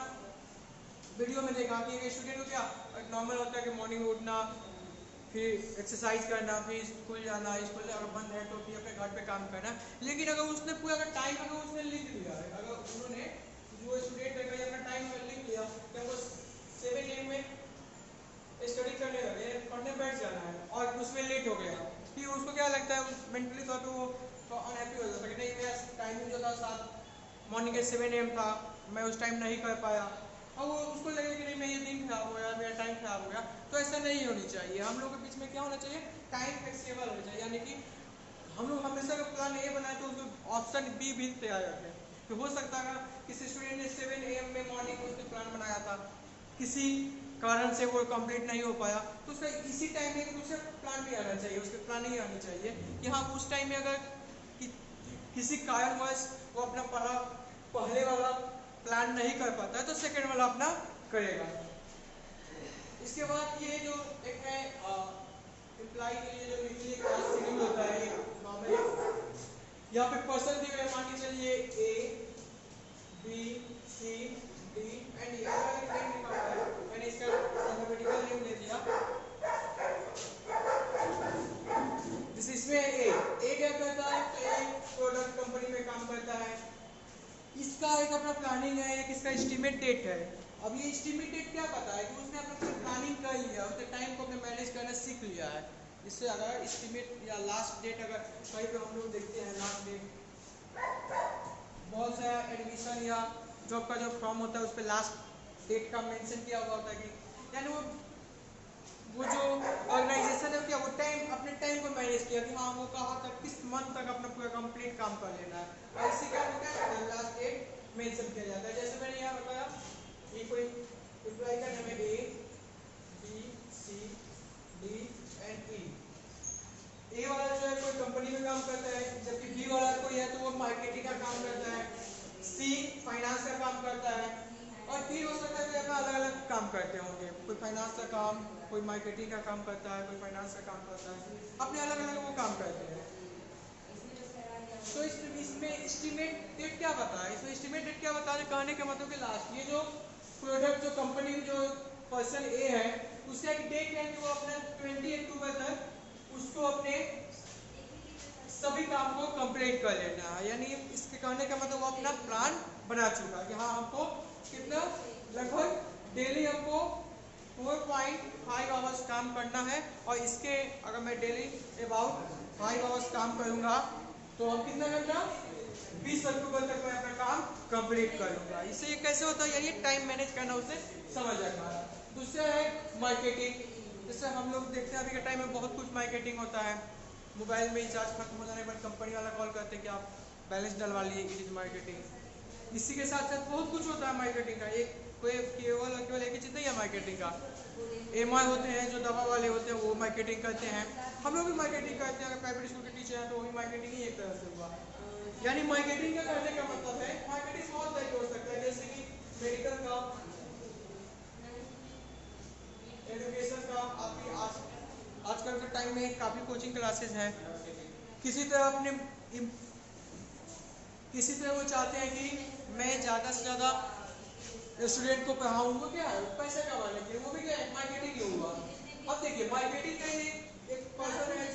वीडियो में देखा कि एक स्टूडेंट को क्या नॉर्मल होता है कि मॉर्निंग में उठना, फिर एक्सरसाइज करना, फिर स्कूल जाना, स्कूल अगर बंद है तो फिर अपने घर पे काम करना। लेकिन अगर उसने पूरा अगर टाइम अगर उसने लिख लिया है, अगर उन्होंने जो स्टूडेंट है कहीं अपना टाइम लिख लिया कि हमको 7 AM में स्टडी करने लगे, पढ़ने बैठ जाना है और उसमें लेट हो गया, फिर उसको क्या लगता है, मेंटली तौर पर वो तो अनहैप्पी हो जाता है कि नहीं मेरा टाइमिंग जो था 7 मॉर्निंग के 7 AM था, मैं उस टाइम नहीं कर पाया, और वो उसको लगेगा कि नहीं मैं ये दिन खराब हो गया, मेरा टाइम खराब हो गया। तो ऐसा नहीं होनी चाहिए। हम लोग के बीच में क्या होना चाहिए, टाइम फ्लेक्सिबल होना चाहिए, यानी कि हम लोग हमेशा अगर प्लान ए बनाए तो उसको ऑप्शन बी भी तैयार रखें। तो हो सकता है किसी स्टूडेंट ने 7 AM में मॉर्निंग में उसने प्लान बनाया था, किसी कारण से वो कंप्लीट नहीं हो पाया, तो उसका इसी टाइम में दूसरा प्लान भी आना चाहिए, उसकी प्लानिंग आनी चाहिए कि हाँ उस टाइम में अगर किसी कारणवश वो अपना पहले वाला प्लान नहीं कर पाता है तो सेकेंड वाला अपना करेगा। इसके बाद ये जो एक है एम्प्लॉय के लिए जो वीकली क्लास शेड्यूल होता है, नॉर्मली यहाँ पे पर्सन दिए गए, मान के चलिए A B C D and E, name लिखा हुआ है, मैंने इसका अल्फाबेटिकल नेम ले दिया। जैसे इसमें A क्या करता है, तो एक प्रोडक्ट कंपनी में काम करता है, इसका एक अपना प्लानिंग है, एक इसका एस्टिमेट डेट है। अब ये एस्टिमेट डेट क्या पता है कि उसने अपना प्लानिंग कर लिया, उसने टाइम को अपने मैनेज करना सीख लिया है। इससे अगर एस्टिमेट या लास्ट डेट अगर कहीं पे हम लोग देखते हैं लास्ट डेट, बहुत सारा एडमिशन या जॉब का जो फॉर्म होता है उस पर लास्ट डेट का मेंशन किया हुआ होता है कि यानी वो जो ऑर्गेनाइजेशन है क्या वो टाइम अपने टाइम को मैनेज किया कि हाँ वो कहाँ तक किस मंथ तक अपना पूरा कंप्लीट काम कर लेना है, और इसी का लास्ट डेट मेंशन किया जाता है। जैसे मैंने यहाँ बताया ये कोई एम्प्लॉय का नाम है A B C D and E। ए वाला जो है कोई कंपनी में काम करता है, जबकि बी वाला कोई है तो वो मार्केटिंग का काम करता है, सी फाइनेंस का काम करता है, और डी हो सकता है कि अपना अलग अलग काम करते होंगे, कोई फाइनेंस का काम, कोई मार्केटिंग का काम करता है, कोई फाइनेंस का काम करता है, अपने अलग अलग वो काम करते हैं। तो इसमें एस्टिमेट डेट क्या बता है, इसमें एस्टिमेट डेट क्या बता है, कहने के मतलब कि लास्ट ये जो प्रोडक्ट जो कंपनी जो पर्सन ए है उसका एक डेट है कि वो अपना 20 अक्टूबर तक उसको अपने सभी काम को कंप्लीट कर लेना है। यानी इसके कहने का मतलब वो अपना प्लान बना चुका है कि हाँ हमको कितना लगभग डेली हमको 4.5 आवर्स काम करना है, और इसके अगर मैं डेली अबाउट 5 आवर्स काम करूँगा तो हम कितना घंटा 20 अक्टूबर तक मैं अपना काम कंप्लीट करूँगा। इससे ये कैसे होता है, यानी टाइम मैनेज करना उसे समझ आता है। दूसरा है मार्केटिंग। जैसे हम लोग देखते हैं अभी के टाइम में बहुत कुछ मार्केटिंग होता है, मोबाइल में रिचार्ज खत्म हो जाने पर कंपनी वाला कॉल करते हैं कि आप बैलेंस डलवा लिए, इट इज मार्केटिंग। इसी के साथ साथ बहुत कुछ होता है मार्केटिंग का, एक कोई केवल एक ही चीज़ नहीं है मार्केटिंग का। एमआई होते हैं जो दवा वाले होते हैं वो मार्केटिंग करते हैं, हम लोग भी मार्केटिंग करते हैं, अगर प्राइवेट स्कूल के टीचर हैं तो वो भी मार्केटिंग ही एक तरह से हुआ। यानी मार्केटिंग का करने का मतलब है मार्केटिंग बहुत तरह की हो सकता है, जैसे कि मेडिकल का, एजुकेशन का, आपकी आजकल के टाइम में काफ़ी कोचिंग क्लासेस हैं। किसी तरह वो चाहते हैं कि मैं ज़्यादा से ज़्यादा स्टूडेंट को पढ़ाऊँ, वो क्या है पैसा कमाने के लिए, वो भी क्या है मार्केटिंग ही हुआ। अब देखिए मार्केटिंग का एक पर्सन है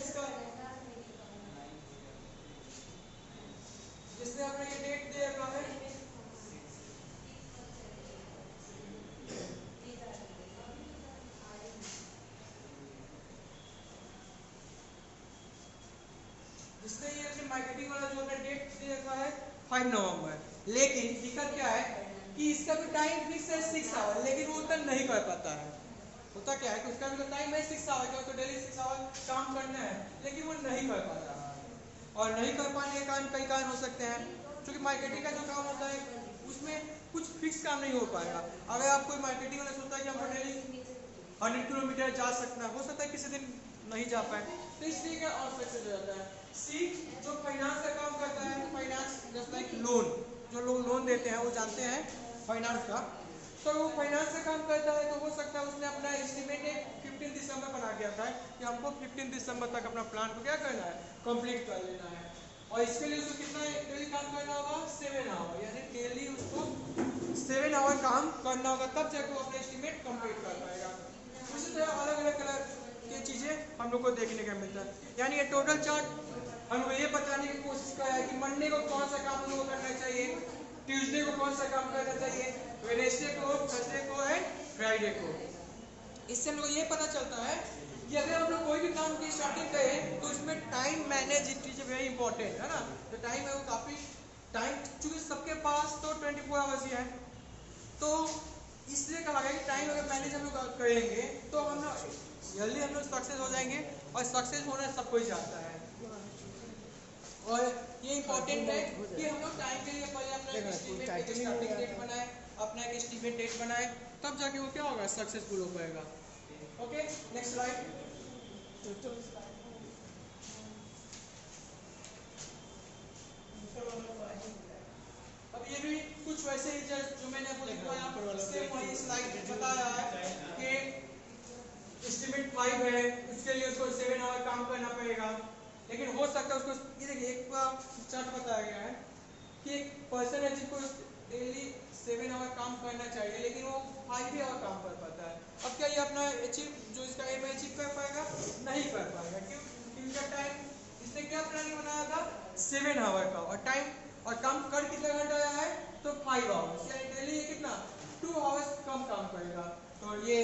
जिसने अपना ये डेट दे रखा है, जिसने ये अपने मार्केटिंग वाला जो अपना डेट दे रखा है 5 नवंबर, लेकिन दिक्कत क्या है कि इसका भी टाइम फिक्स है 6 आवर, लेकिन वो उतना नहीं कर पाता है। होता क्या है कि उसका भी तो टाइम है 6 आवर का, तो डेली 6 आवर काम करना है, लेकिन वो नहीं कर पाता है। और नहीं कर पाने के कारण कई कारण हो सकते हैं, क्योंकि मार्केटिंग का जो काम होता है उसमें कुछ फिक्स काम नहीं हो पाएगा। अगर आप कोई मार्केटिंग वाला सोचता है कि हमको डेली 100 किलोमीटर जा सकना, हो सकता है किसी दिन नहीं जा पाए, तो इसलिए क्या और सक्सेस हो जाता है। सी जो फाइनेंस का काम करता है, फाइनेंस जस्ट लाइक लोन, जो लोग लोन देते हैं वो जानते हैं फाइनेंस का, तो वो फाइनेंस का काम करता है, तो हो सकता है उसने अपना एस्टिमेट 15 दिसंबर बना के रखा है कि हमको 15 दिसंबर तक अपना प्लान को क्या करना है, कंप्लीट कर लेना है। और इसके लिए उसको कितना डेली काम करना होगा, 7 आवर, यानी डेली उसको 7 आवर काम करना होगा, तब जाकर वो अपना एस्टिमेट कंप्लीट कर पाएगा। उसी तरह अलग अलग ये चीज़ें हम लोग को देखने का मिलता है। यानी ये टोटल चार्ट हम लोग ये बताने की कोशिश कर रहे हैं कि मंडे को कौन सा काम हम लोग को करना चाहिए, ट्यूसडे को कौन सा काम करना चाहिए, वेडनेसडे को, थर्सडे को एंड फ्राइडे को। इससे हम लोग ये पता चलता है कि अगर हम लोग कोई भी काम की स्टार्टिंग करें तो इसमें time manage it is very important है ना। तो टाइम है वो काफ़ी टाइम, चूँकि सबके पास तो 24 आवर्स ही है, तो इसलिए कहा गया कि टाइम अगर मैनेज हम लोग करेंगे तो हम लोग जल्दी हम लोग सक्सेस हो जाएंगे, और सक्सेस होना सब कोई चाहता है। और ये इंपॉर्टेंट है कि हम लोग टाइम के लिए पहले अपना स्टार्टिंग डेट बनाए, अपना एक एस्टिमेट डेट बनाए, तब जाके वो क्या होगा, सक्सेसफुल हो पाएगा। Okay, next slide. अब ये भी कुछ वैसे ही जो मैंने आपको दिखाया, सेम वही स्लाइड बताया है कि एस्टिमेट 5 है, उसके लिए उसको 7 आवर काम करना पड़ेगा। लेकिन हो सकता है उसको, ये देखिए एक चार्ट बताया गया है कि एक पर्सन है जिसको डेली 7 आवर काम करना चाहिए, लेकिन वो 5 ही आवर काम कर पाता है। अब क्या ये अपना अचीव, जो इसका एम है, अचीव कर पाएगा? नहीं कर पाएगा। क्यों? क्योंकि इसका टाइम, इसने क्या प्लानिंग बनाया था 7 आवर का, और टाइम और काम कर कितना घंटा आया है, तो 5 आवर्स, यानी डेली कितना 2 आवर्स कम काम करेगा। तो ये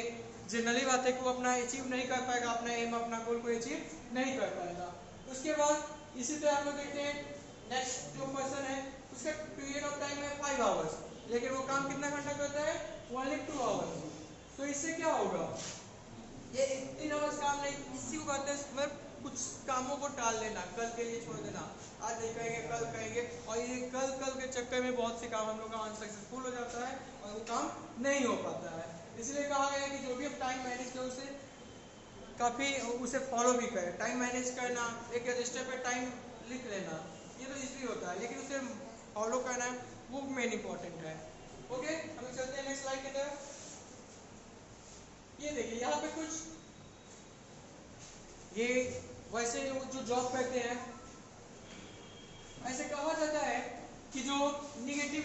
जनरली बात है कि वो अपना अचीव नहीं कर पाएगा, अपना एम, अपना गोल को अचीव नहीं कर पाएगा। उसके बाद इसी तरह हम लोग देखते हैं नेक्स्ट जो पर्सन है, उसका पीरियड ऑफ टाइम है 5 आवर्स, लेकिन वो काम कितना घंटा करता है, ओनली 2 आवर्स। तो इससे क्या होगा, ये 3 आवर्स काम नहीं, इसी को कहते हैं मतलब कुछ कामों को टाल लेना, कल के लिए छोड़ देना, आज नहीं करेंगे कल करेंगे, और ये कल के चक्कर में बहुत से काम हम लोग का अनसक्सेसफुल हो जाता है और वो काम नहीं हो पाता है। इसलिए कहा गया है कि जो भी हम टाइम मैनेज करें उसे काफ़ी उसे फॉलो भी करें। टाइम मैनेज करना, एक रजिस्टर पे टाइम लिख लेना, ये तो इजीली होता है, लेकिन उसे फॉलो करना वो मेन इंपॉर्टेंट है। ओके, हम चलते हैं नेक्स्ट स्लाइड की तरफ। ये देखिए यहाँ पे कुछ ये वैसे जो जॉब करते हैं, ऐसे कहा जाता है कि जो निगेटिव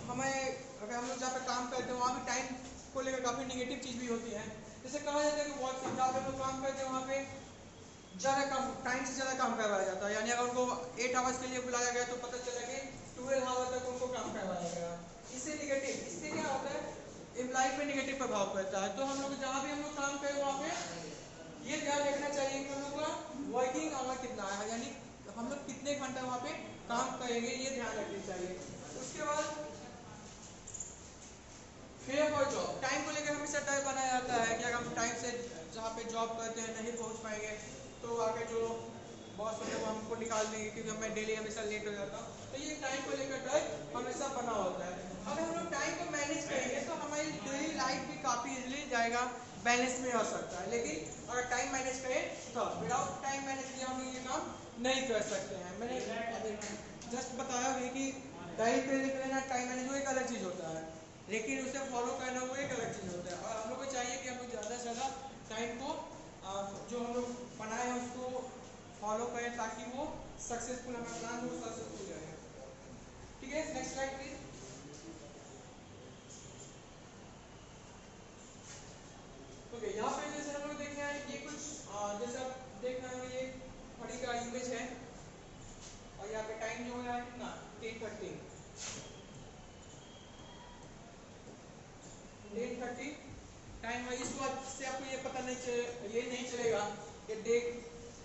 हमें, अगर हम लोग जहाँ पे काम करते हैं वहाँ भी टाइम को लेकर काफ़ी निगेटिव चीज़ भी होती है। जैसे कहा जाता है कि वर्क जहाँ पे हम लोग काम करते हैं वहाँ पे ज़्यादा काम, टाइम से ज़्यादा काम करवाया जाता है। यानी अगर उनको 8 आवर्स के लिए बुलाया गया तो पता चला कि 12 आवर तक उनको काम करवाया गया। इससे निगेटिव, इससे क्या होता है, एम्प्लॉय पे निगेटिव प्रभाव पड़ता है। तो हम लोग जहाँ भी हम लोग काम करें वहाँ पे ये ध्यान रखना चाहिए कि हम लोग का वर्किंग आवर कितना है, यानी हम लोग कितने घंटा वहाँ पे काम करेंगे, ये ध्यान रखनी चाहिए। उसके बाद फेयर फॉर जॉब, टाइम को लेकर हमेशा तय बनाया जाता है कि अगर हम टाइम से जहाँ पे जॉब करते हैं नहीं पहुँच पाएंगे तो आगे जो बॉस होते हैं वो हमको निकाल देंगे, क्योंकि मैं डेली हमेशा लेट हो जाता हूँ। तो ये टाइम को लेकर तय हमेशा बना होता है। अगर हम लोग टाइम को मैनेज करेंगे तो हमारी डेली लाइफ भी काफ़ी इजीली जाएगा, बैलेंस में हो सकता है। लेकिन अगर टाइम मैनेज करें तो विदाउट टाइम मैनेज किया हम लोग ये काम नहीं कर सकते हैं। मैंने जस्ट बताया भी कि डायरी पे लिख लेना टाइम मैनेज वो एक अलग चीज़ होता है, लेकिन उसे फॉलो करना वो एक अलग चीज़ होता है। और हम लोग को चाहिए कि हम लोग ज़्यादा से ज़्यादा टाइम को जो हम लोग बनाए हैं उसको फॉलो करें, ताकि वो सक्सेसफुल, हमारा प्लान वो सक्सेसफुल रहे। ठीक है, नेक्स्ट स्लाइड प्लीज। ओके, यहाँ पे जैसे हम लोग देख रहे हैं ये कुछ जैसे आप देख रहे हैं ये घड़ी का इमेज है, और यहाँ पे टाइम जो है कितना 10:30 टाइम है। इस बात से आपको ये पता ये नहीं चलेगा कि डे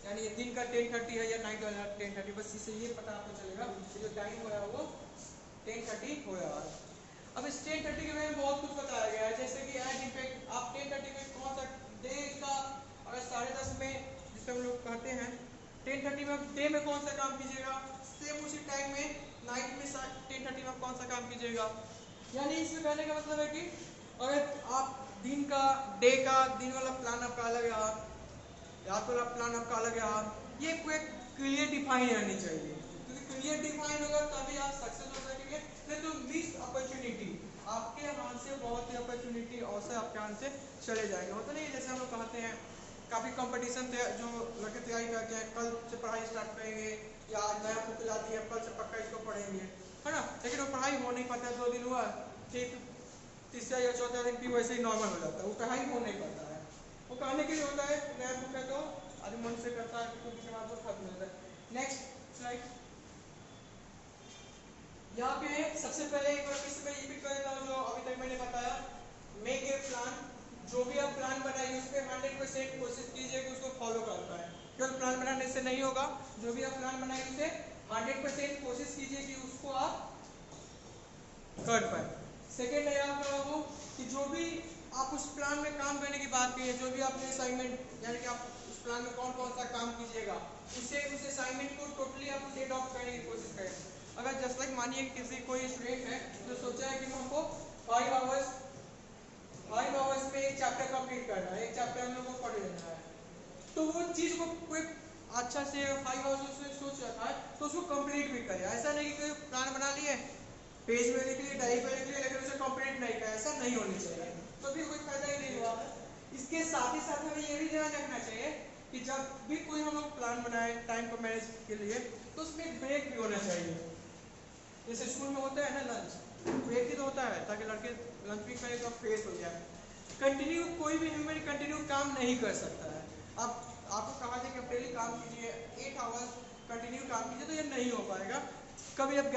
यानी ये दिन का 10:30 है या नाइट वाला 10:30, बस इससे ये पता आपको चलेगा कि जो टाइम हो रहा है वो 10:30 हो रहा है। अब इस 10:30 के बारे में बहुत कुछ बताया गया है, जैसे कि एज इफेक्ट आप 10:30 में कौन सा डे का, अगर 10:30 में जिसे हम लोग कहते हैं 10:30 में डे में कौन सा काम कीजिएगा, सेम उसी टाइम में नाइट में 10:30 में कौन सा काम कीजिएगा। यानी इसमें कहने का मतलब है कि अगर आप दिन का, डे का, दिन वाला प्लान आपका अलग रहा, रात वाला प्लान आपका अलग रहा, ये पूरे क्लियर डिफाइन रहनी चाहिए, क्योंकि क्लियर डिफाइन होगा तभी आप सक्सेस हो सकेंगे। नहीं तो मिस अपॉर्चुनिटी, आपके हाथ से बहुत ही अपॉर्चुनिटी अवसर आपके हाथ से चले जाएंगे। होता नहीं, जैसे हम लोग कहते हैं काफ़ी कंपटीशन जो लड़के तैयारी करते हैं, कल से पढ़ाई स्टार्ट करेंगे या आज नया बुक जाती है, कल से पक्का इसको पढ़ेंगे, है ना, लेकिन वो पढ़ाई हो नहीं पाता, 2 दिन हुआ ठीक, तीसरा या चौथा दिन भी वैसे ही नॉर्मल हो जाता है, वो पढ़ाई हो नहीं पाता है। वो कहने के लिए होता है, नया बुक है तो आदमी मन से करता है, क्योंकि के बाद वो खत्म होता है। Next slide. यहाँ पे सबसे पहले एक बार फिर से मैं रिपीट कर देता हूँ जो अभी तक मैंने बताया। मेक ए प्लान, जो भी आप प्लान बनाइए उस पर 100% कोशिश कीजिए कि उसको फॉलो कर पाए। केवल प्लान बनाने से नहीं होगा, जो भी आप प्लान बनाइए उसे 100% कोशिश कीजिए कि उसको आप कर पाए। सेकेंड है आपका वो कि जो भी आप उस प्लान में काम करने की बात की है, जो भी आपने असाइनमेंट यानी कि आप उस प्लान में कौन कौन सा काम कीजिएगा, उससे उस असाइनमेंट को टोटली आप उसे अडॉप्ट करने की कोशिश करें। अगर जस्ट लाइक मानिए किसी कोई स्टूडेंट है जो सोचा है कि हमको 5 आवर्स में एक चैप्टर कंप्लीट करना है, एक चैप्टर हम लोग को पढ़ लेना है, तो वो चीज को कोई अच्छा से 5 आवर्स उसने सोच रखा है तो उसको कंप्लीट भी करे। ऐसा नहीं कि कोई प्लान बना लिए, पेज में लिख लिए, डायरी पर लिख लिए, लेकिन उसे कंप्लीट नहीं किया, ऐसा नहीं होनी चाहिए, तो फिर कोई फायदा ही नहीं हुआ। इसके साथ ही साथ हमें ये भी ध्यान रखना चाहिए कि जब भी कोई हम लोग प्लान बनाए टाइम को मैनेज के लिए, तो उसमें ब्रेक भी होना चाहिए। जैसे स्कूल में होता है ना लंच, ब्रेक ही तो होता है ताकि लड़के लंच भी करें तो फ्रेश हो जाए। कंटिन्यू कोई भी ह्यूमन कंटिन्यू काम नहीं कर सकता है। अब आपको कहा जाए कि आप डेली काम कीजिए 8 आवर्स कंटिन्यू काम कीजिए, तो ये नहीं हो पाएगा। कभी आप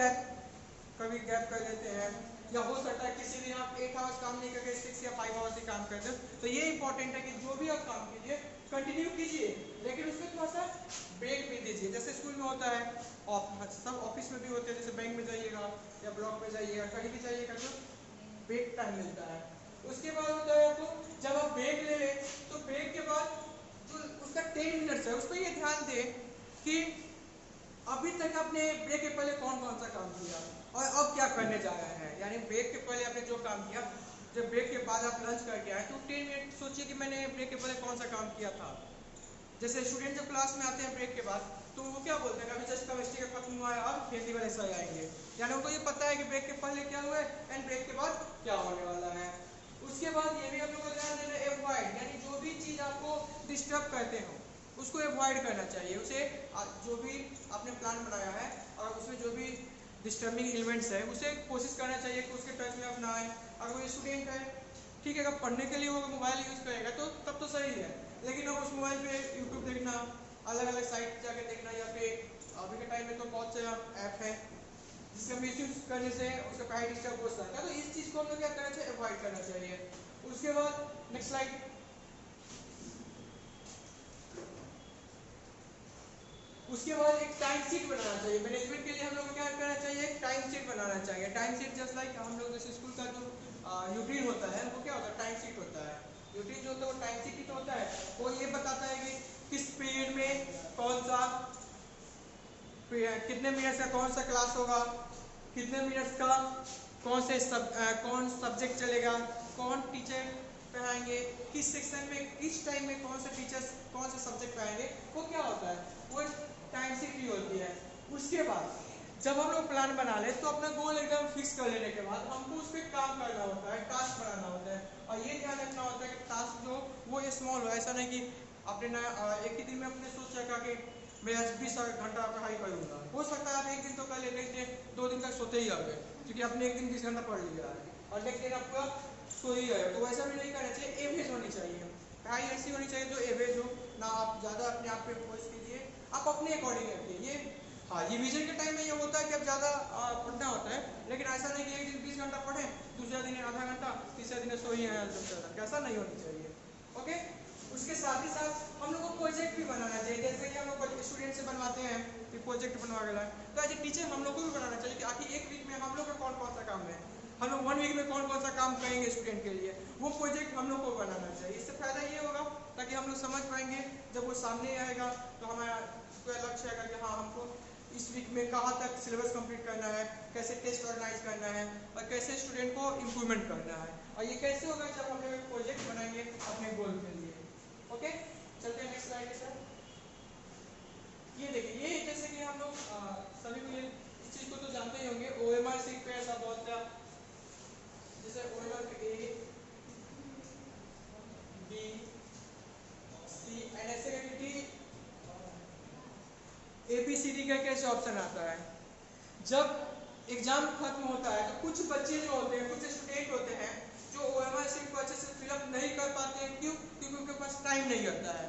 कभी गैप कर लेते हैं, या हो सकता है किसी दिन आप 8 आवर्स काम नहीं करके 6 या 5 आवर्स ही काम करते हैं। तो ये इंपॉर्टेंट है कि जो भी आप काम कीजिए कंटिन्यू कीजिए, लेकिन उसमें थोड़ा सा ब्रेक भी दीजिए। जैसे स्कूल में होता है, सब ऑफिस में भी होते हैं, जैसे बैंक में जाइएगा या ब्लॉक में जाइएगा, कहीं भी जाइएगा तो ब्रेक टाइम मिलता है। उसके बाद होता है आपको, जब आप ब्रेक ले लें तो ब्रेक के बाद जो उसका 10 मिनट्स है उस पर ये ध्यान दें कि अभी तक आपने ब्रेक के पहले कौन कौन सा काम किया और अब क्या करने जा रहे हैं। यानी ब्रेक के पहले आपने जो काम किया, जब ब्रेक के बाद आप लंच करके आए तो 10 मिनट सोचिए कि मैंने ब्रेक के पहले कौन सा काम किया था। जैसे स्टूडेंट जब क्लास में आते हैं ब्रेक के बाद, तो वो क्या बोलते हैं, अभी जस्ट केमिस्ट्री का खत्म हुआ है, अब फेस्टिवल ऐसा ही आएंगे। यानी उनको ये पता है कि ब्रेक के पहले क्या हुआ है एंड ब्रेक के बाद क्या होने वाला है। उसके बाद ये भी आप लोग को ध्यान देना है अवॉइड, यानी जो भी चीज़ आपको डिस्टर्ब करते हो उसको अवॉइड करना चाहिए। उसे जो भी आपने प्लान बनाया है और उसमें जो भी डिस्टर्बिंग एलिमेंट्स है उसे कोशिश करना चाहिए कि उसके टच में आप ना आए। अगर वो स्टूडेंट है, ठीक है, अगर पढ़ने के लिए वो मोबाइल यूज़ करेगा तो तब तो सही है, लेकिन अब उस मोबाइल पे यूट्यूब देखना, अलग अलग साइट जाके देखना, या फिर अभी के टाइम में तो बहुत से ऐप है जिसका मिसयूज करने से उसका प्राइवेट डिस्टर्ब हो सकता है। तो इस चीज़ को हम लोग क्या करना चाहिए, अवॉइड करना चाहिए। उसके बाद नेक्स्ट स्लाइड। उसके बाद एक टाइम शीट बनाना चाहिए। मैनेजमेंट के लिए हम लोग को क्या करना चाहिए, एक टाइम शीट बनाना चाहिए। टाइम शीट जस्ट लाइक हम लोग जैसे स्कूल का जो यूटीन होता है वो क्या होता है, टाइम शीट होता है। यूटीन जो होता है वो टाइम शीट ही तो होता है। वो ये बताता है कि किस पीरियड में कौन सा कितने मिनट्स का कौन सा क्लास होगा, कितने मिनट्स का कौन सब्जेक्ट चलेगा, कौन टीचर पढ़ाएंगे, किस सेक्शन में किस टाइम में कौन सा टीचर्स कौन सा सब्जेक्ट पढ़ाएंगे, वो क्या होता है, वो टाइम शीट ही होती है। उसके बाद जब हम लोग प्लान बना ले तो अपना गोल एकदम फिक्स कर लेने के बाद हमको उस पर काम करना होता है, टास्क बनाना होता है, और ये ध्यान रखना होता है कि टास्क जो वो स्मॉल हो। ऐसा नहीं कि आपने एक ही दिन में अपने सोच रखा कि मैं आज 20 घंटा पढ़ाई करूँगा, हो सकता है आप एक दिन तो कर ले, नेक्स्ट डे 2 दिन तक सोते ही आ गए क्योंकि आपने एक दिन 20 घंटा पढ़ लिया है और नेक्स्ट दिन आपका सो ही है। तो वैसा भी नहीं करना चाहिए, एवरेज होनी चाहिए। पढ़ाई ऐसी होनी चाहिए जो एवरेज हो, ना आप ज़्यादा अपने आप पे फोर्स कीजिए, आप अपने अकॉर्डिंग रखिए। ये हाँ, रिवीजन के टाइम में ये होता है कि अब ज़्यादा पढ़ना होता है, लेकिन ऐसा नहीं कि एक दिन 20 घंटा पढ़ें, दूसरा दिन आधा घंटा, तीसरा दिन सो ही है, ऐसा नहीं होना चाहिए। ओके। उसके साथ ही साथ हम लोग को प्रोजेक्ट भी बनाना चाहिए। जैसे कि हम लोग स्टूडेंट से बनवाते हैं कि प्रोजेक्ट बनवा के लाए, तो एज ए टीचर हम लोग को भी बनाना चाहिए कि आखिर एक वीक में हम लोग का कौन कौन सा काम है, हम लोग 1 वीक में कौन कौन सा काम करेंगे स्टूडेंट के लिए, वो प्रोजेक्ट हम लोग को बनाना चाहिए। इससे फायदा ये होगा ताकि हम लोग समझ पाएंगे, जब वो सामने आएगा तो हमारा लक्ष्य आएगा कि हाँ हमको इस वीक में कहाँ तक सिलेबस कंप्लीट करना है, कैसे टेस्ट ऑर्गेनाइज करना है और कैसे स्टूडेंट को इम्प्रूवमेंट करना है। और ये कैसे होगा, जब हम लोग एक प्रोजेक्ट बनाएंगे अपने गोल के लिए। ओके, चलते हैं नेक्स्ट स्लाइड सर। ये देखिए, ये जैसे कि हम लोग सभी को ये इस चीज़ को तो जानते ही होंगे, OMR से पे ऐसा बहुत सा, जैसे OMR पे A B C एंड ऐसे करके ABCD का कैसे ऑप्शन आता है। जब एग्जाम खत्म होता है तो कुछ बच्चे जो होते हैं, कुछ स्टूडेंट होते हैं जो जो OMR शीट को अच्छे से फिलअप नहीं कर पाते हैं। क्यों? क्योंकि उनके पास टाइम नहीं रहता है।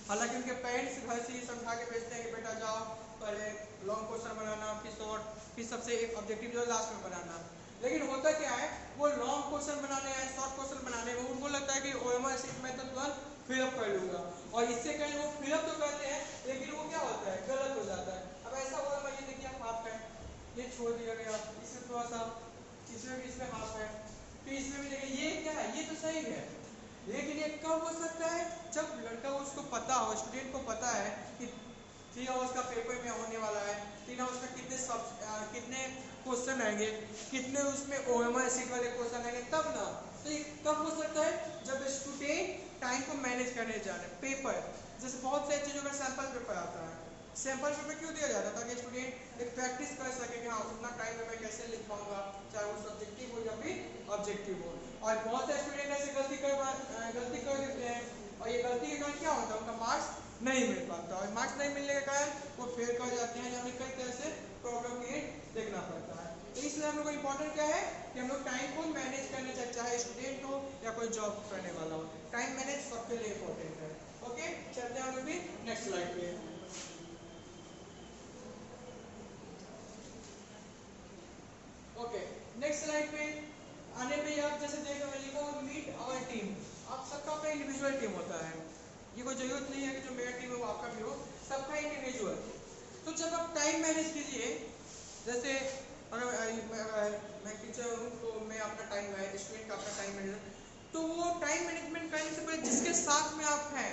हालांकि उनके पेरेंट्स घर से ही समझा के भेजते हैं कि बेटा जाओ पहले लॉन्ग क्वेश्चन बनाना, फिर शॉर्ट, फिर सबसे एक ऑब्जेक्टिव जो लास्ट में बनाना। लेकिन होता क्या है, वो लॉन्ग क्वेश्चन बनाने या शॉर्ट क्वेश्चन बनाने में उनको लगता है कि OMR शीट में तो तुरंत फिलअप कर लूंगा, और इससे कहीं वो फिलअप तो करते हैं लेकिन वो क्या होता है, गलत हो जाता है। अब ऐसा हुआ, मैं ये देखिए हाफ है, ये छोड़ दिया गया, इसमें थोड़ा सा, इसमें भी, इसमें हाफ है, फिर इसमें भी देखिए ये क्या है, ये तो सही है। लेकिन ये कब हो सकता है, जब लड़का उसको पता हो, स्टूडेंट को पता है कि 3 आवर्स का पेपर में होने वाला है, 3 आवर्स का कितने क्वेश्चन आएंगे, कितने उसमें OMR शीट वाले क्वेश्चन आएंगे, तब ना। तो ये कब हो सकता है, जब स्टूडेंट टाइम को मैनेज करने जाने। पेपर जैसे बहुत सारी चीज़ों का सैंपल पेपर आता है, सैंपल पेपर क्यों दिया जाता है, ताकि स्टूडेंट एक प्रैक्टिस कर सके कि हाँ उतना टाइम में मैं कैसे लिख पाऊंगा, चाहे वो सब्जेक्टिव हो या फिर ऑब्जेक्टिव हो। और बहुत से स्टूडेंट ऐसे गलती कर देते हैं, और ये गलती के कारण क्या होता है, उनका मार्क्स नहीं मिल पाता, और मार्क्स नहीं मिलने के कारण वो फेल कर जाते हैं, या हमें कई तरह से प्रॉब्लम क्रिएट देखना पड़ता है। तो इसलिए हम लोग को इम्पोर्टेंट क्या है कि हम लोग टाइम को मैनेज करने चाहिए, चाहे स्टूडेंट हो या कोई जॉब करने वाला हो, टाइम मैनेज सबके लिए इम्पोर्टेंट है। ओके, चलते हैं हम लोग भी नेक्स्ट स्लाइड पे। ओके, नेक्स्ट स्लाइड पे आने पे आप जैसे देखो लिखा हुआ मीट आवर टीम। आप सबका अपना इंडिविजुअल टीम होता है, ये कोई जरूरत नहीं है कि जो मेरा टीम है वो आपका भी हो, सबका इंडिविजुअल। तो जब आप टाइम मैनेज कीजिए, जैसे अगर मैं टीचर हूँ तो मैं अपना टाइम, स्टूडेंट का अपना टाइम मैनेजर, तो वो टाइम मैनेजमेंट करने से पहले जिसके साथ में आप हैं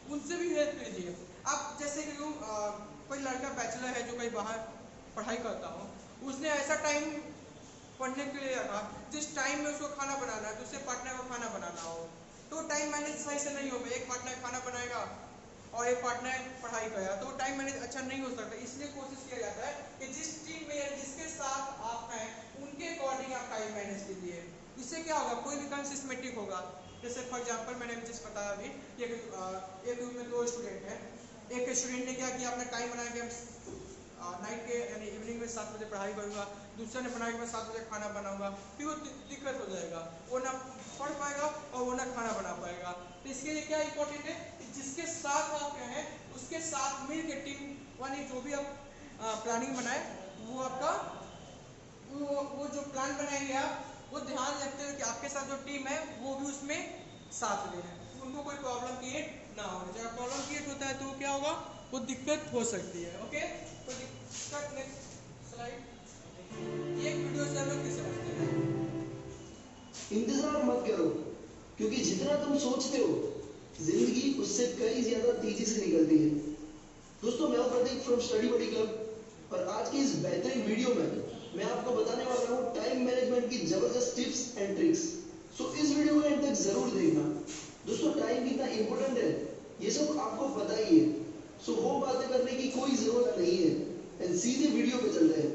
उनसे भी हेल्प लीजिए। आप जैसे कि कोई लड़का बैचलर है जो कहीं बाहर पढ़ाई करता हो, उसने ऐसा टाइम पढ़ने के लिए रखा जिस टाइम में उसको खाना बनाना है, दूसरे पार्टनर को खाना बनाना हो, तो टाइम मैनेज सही से नहीं होगा। एक पार्टनर खाना बनाएगा और एक पार्टनर पढ़ाई करेगा, तो टाइम मैनेज अच्छा नहीं हो सकता। इसलिए कोशिश किया जाता है कि जिस टीम में या जिसके साथ आप हैं उनके अकॉर्डिंग आप टाइम मैनेज कीजिए। इससे क्या होगा, कोई भी काम सिस्टमेटिक होगा। जैसे फॉर एग्जाम्पल मैंने जिस बताया अभी, एक रूम में 2 स्टूडेंट हैं, एक स्टूडेंट ने क्या किया, अपना टाइम बना के नाइट के यानी इवनिंग में 7 बजे पढ़ाई करूँगा, दूसरे ने बनाया कि मैं 7 बजे खाना बनाऊंगा, फिर वो दिक्कत हो जाएगा, वो ना पढ़ पाएगा और वो ना खाना बना पाएगा। तो इसके लिए क्या इंपॉर्टेंट है कि जिसके साथ आप हैं उसके साथ मिल के टीम वानी जो भी आप प्लानिंग बनाए, वो आपका वो जो प्लान बनाएंगे आप, वो ध्यान रखते हुए कि आपके साथ जो टीम है वो भी उसमें साथ ले रहे हैं, उनको कोई प्रॉब्लम क्रिएट ना हो। जब प्रॉब्लम क्रिएट होता है तो क्या होगा, वो दिक्कत हो सकती है। ओके, तो दिक्कत, नेक्स्ट स्लाइड। ये वीडियो से हम लोग किस समझते हैं, इंतजार मत करो, क्योंकि जितना तुम सोचते हो जिंदगी उससे कई ज्यादा तेजी से निकलती है। दोस्तों, मैं हूं प्रतीक फ्रॉम स्टडी बडी क्लब, और आज की इस बेहतरीन वीडियो में मैं आपको बताने वाला हूं टाइम मैनेजमेंट की जबरदस्त टिप्स एंड ट्रिक्स। सो इस वीडियो को एंड तक जरूर देखना। दोस्तों, टाइम कितना इंपॉर्टेंट है ये सब आपको पता ही है, सो वो बातें करने की कोई जरूरत नहीं है, एंड सीधे वीडियो पे चलते हैं।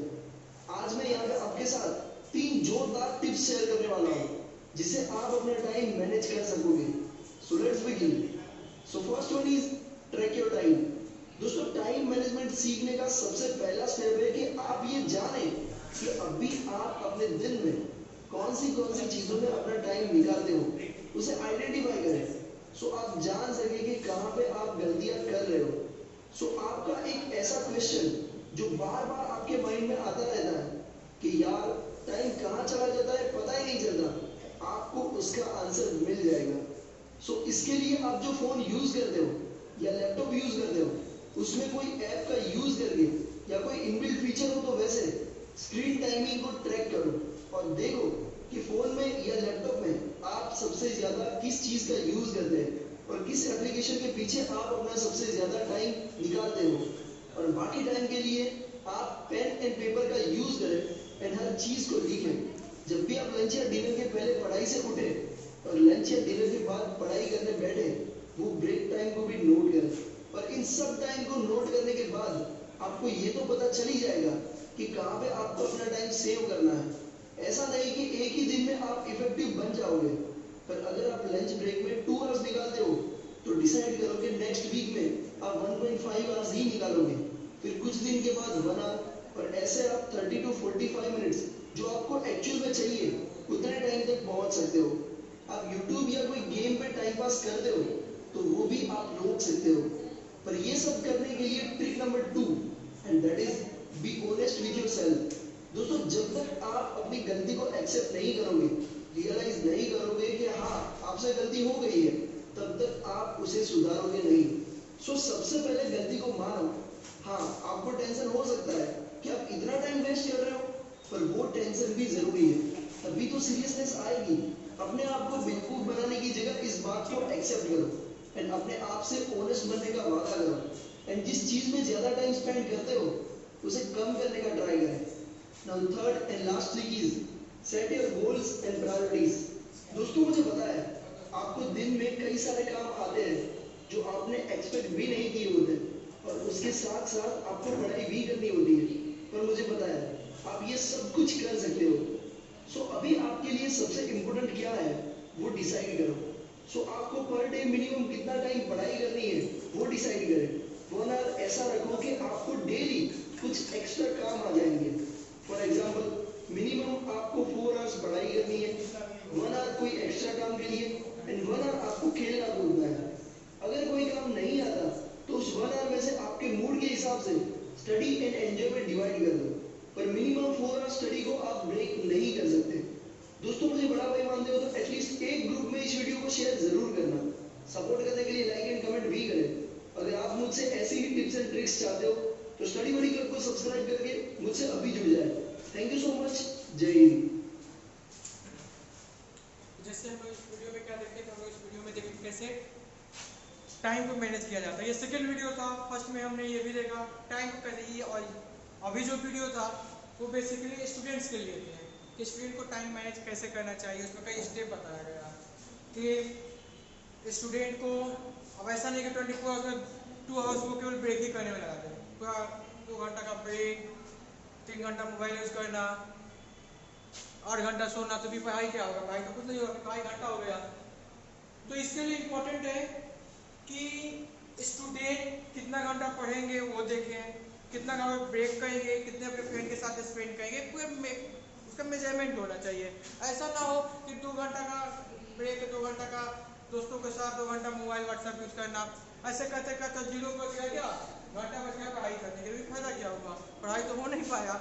आज मैं यहाँ पे आपके साथ 3 जोरदार टिप्स शेयर करने वाला हूँ जिससे आप अपना टाइम मैनेज कर सकोगे। So let's begin. So first one is track your time. दोस्तों, टाइम मैनेजमेंट सीखने का सबसे पहला स्टेप है कि आप ये जाने कि अभी आप अपने दिन में कौन सी चीजों में अपना टाइम निकालते हो, उसे आइडेंटिफाई करें, सो आप जान सके कि कहाँ पे आप गलतियां कर रहे हो। सो आपका एक ऐसा क्वेश्चन जो बार बार आपके माइंड में आता रहता है कि यार टाइम कहाँ चला जाता है पता ही नहीं चलता, आपको उसका आंसर मिल जाएगा। सो इसके लिए आप जो फोन यूज करते हो या लैपटॉप यूज करते हो, उसमें कोई ऐप का यूज करके या कोई इनबिल्ट फीचर हो तो वैसे स्क्रीन टाइमिंग को ट्रैक करो और देखो कि फोन में या लैपटॉप में आप सबसे ज्यादा किस चीज का यूज करते हैं और किस एप्लीकेशन के पीछे आप अपना सबसे ज्यादा टाइम निकालते हो। और बाकी टाइम के लिए आप पेन एंड पेपर का यूज करें एंड हर चीज को लिखें। जब भी आप लंच या डिनर के पहले पढ़ाई से उठे और लंच या डिनर के बाद पढ़ाई करने बैठे, वो ब्रेक टाइम को भी नोट करें। और इन सब टाइम को नोट करने के बाद आपको ये तो पता चल ही जाएगा कि कहाँ पे आपको अपना टाइम सेव करना है। ऐसा नहीं कि एक ही दिन में आप इफेक्टिव बन जाओगे, पर अगर आप लंच ब्रेक में 2 आवर्स निकालते हो तो डिसाइड करो कि नेक्स्ट वीक में आप 1.5 आवर्स ही निकालोगे, फिर कुछ दिन के बाद 1 आवर, और ऐसे आप 30 to 45 मिनट्स जो आपको एक्चुअल में चाहिए उतने टाइम तक पहुंच सकते हो। आप YouTube या कोई गेम पे टाइम पास करते हो तो वो भी आप रोक सकते हो। पर ये सब करने के लिए trick number 2 and that is be honest with yourself. दोस्तों जब तक आप अपनी गलती को एक्सेप्ट नहीं करोगे, रियलाइज नहीं करोगे कि हाँ आपसे गलती हो गई है, तब तक आप उसे सुधारोगे नहीं। सो सबसे पहले गलती को मानो। हाँ आपको टेंशन हो सकता है कि आप इतना टाइम वेस्ट कर रहे हो, पर वो टेंशन भी जरूरी है, तभी तो सीरियसनेस आएगी। अपने आप को बेवकूफ बनाने की जगह इस बात को एक्सेप्ट करो एंड अपने आप से ऑनेस्ट बनने का वादा करो एंड जिस चीज में ज्यादा टाइम स्पेंड करते हो उसे कम करने का ट्राई करें। Now third and last trick is set your goals and priorities. दोस्तों मुझे पता है आपको दिन में कई सारे काम आते हैं जो आपने एक्सपेक्ट भी नहीं किए होते और उसके साथ साथ आपको पढ़ाई भी करनी होती है, पर मुझे पता है आप ये सब कुछ कर सकते हो। सो अभी आपके लिए सबसे इम्पोर्टेंट क्या है वो डिसाइड करो। सो आपको पर डे मिनिमम कितना टाइम पढ़ाई करनी है वो डिसाइड करें। 1 आवर ऐसा रखो कि आपको डेली कुछ एक्स्ट्रा काम आ जाएंगे। फॉर एग्जाम्पल मिनिमम आपको 4 आवर्स पढ़ाई करनी है, 1 आवर कोई एक्स्ट्रा काम के लिए एंड 1 आवर आपको खेलना कूदना है। अगर कोई काम नहीं आता तो उस 1 आवर में से आपके मूड के हिसाब से स्टडी एंड एंजॉयमेंट डिवाइड कर दो, पर मिनिमम 4 आवर स्टडी को आप ब्रेक नहीं कर सकते। दोस्तों मुझे बड़ा भाई मानते हो तो एटलीस्ट एक ग्रुप में इस वीडियो को शेयर जरूर करना। सपोर्ट करने के लिए लाइक एंड कमेंट भी करें। अगर आप मुझसे ऐसी ही टिप्स एंड ट्रिक्स चाहते हो तो स्टडी बडी क्लब को सब्सक्राइब करके मुझसे अभी जुड़ जाए। Thank you so much. जय हिंद। जैसे हम लोग इस वीडियो में क्या देखते हैं, तो हम लोग इस वीडियो में देखेंगे कैसे टाइम को मैनेज किया जाता है। ये सेकंड वीडियो था, फर्स्ट में हमने ये भी देखा टाइम को कैसे ये, और अभी जो वीडियो था वो बेसिकली स्टूडेंट्स के लिए थे कि स्टूडेंट को टाइम मैनेज कैसे करना चाहिए। उसमें कई स्टेप बताया गया कि स्टूडेंट को अब ऐसा नहीं कि 24 आवर्स में 2 आवर्स वो केवल ब्रेक ही करने में लगा दें। पूरा 2 घंटा का ब्रेक, 3 घंटा मोबाइल यूज़ करना, 8 घंटा सोना, तो भी पढ़ाई क्या होगा? पढ़ाई तो कुछ नहीं होगा, पढ़ाई घंटा हो गया। तो इसके लिए इम्पोर्टेंट है कि स्टूडेंट कितना घंटा पढ़ेंगे वो देखें, कितना घंटा ब्रेक करेंगे, कितने अपने फ्रेंड के साथ स्पेंड करेंगे, पूरे उसका मेजरमेंट होना चाहिए। ऐसा ना हो कि 2 घंटा का ब्रेक है, 2 घंटा का दोस्तों के साथ 2 घंटा मोबाइल व्हाट्सएप यूज करना, ऐसे करते करते 0 बच गया, क्या घंटा बच गया पढ़ाई करने के लिए, फायदा क्या होगा? पढ़ाई तो हो नहीं पाया।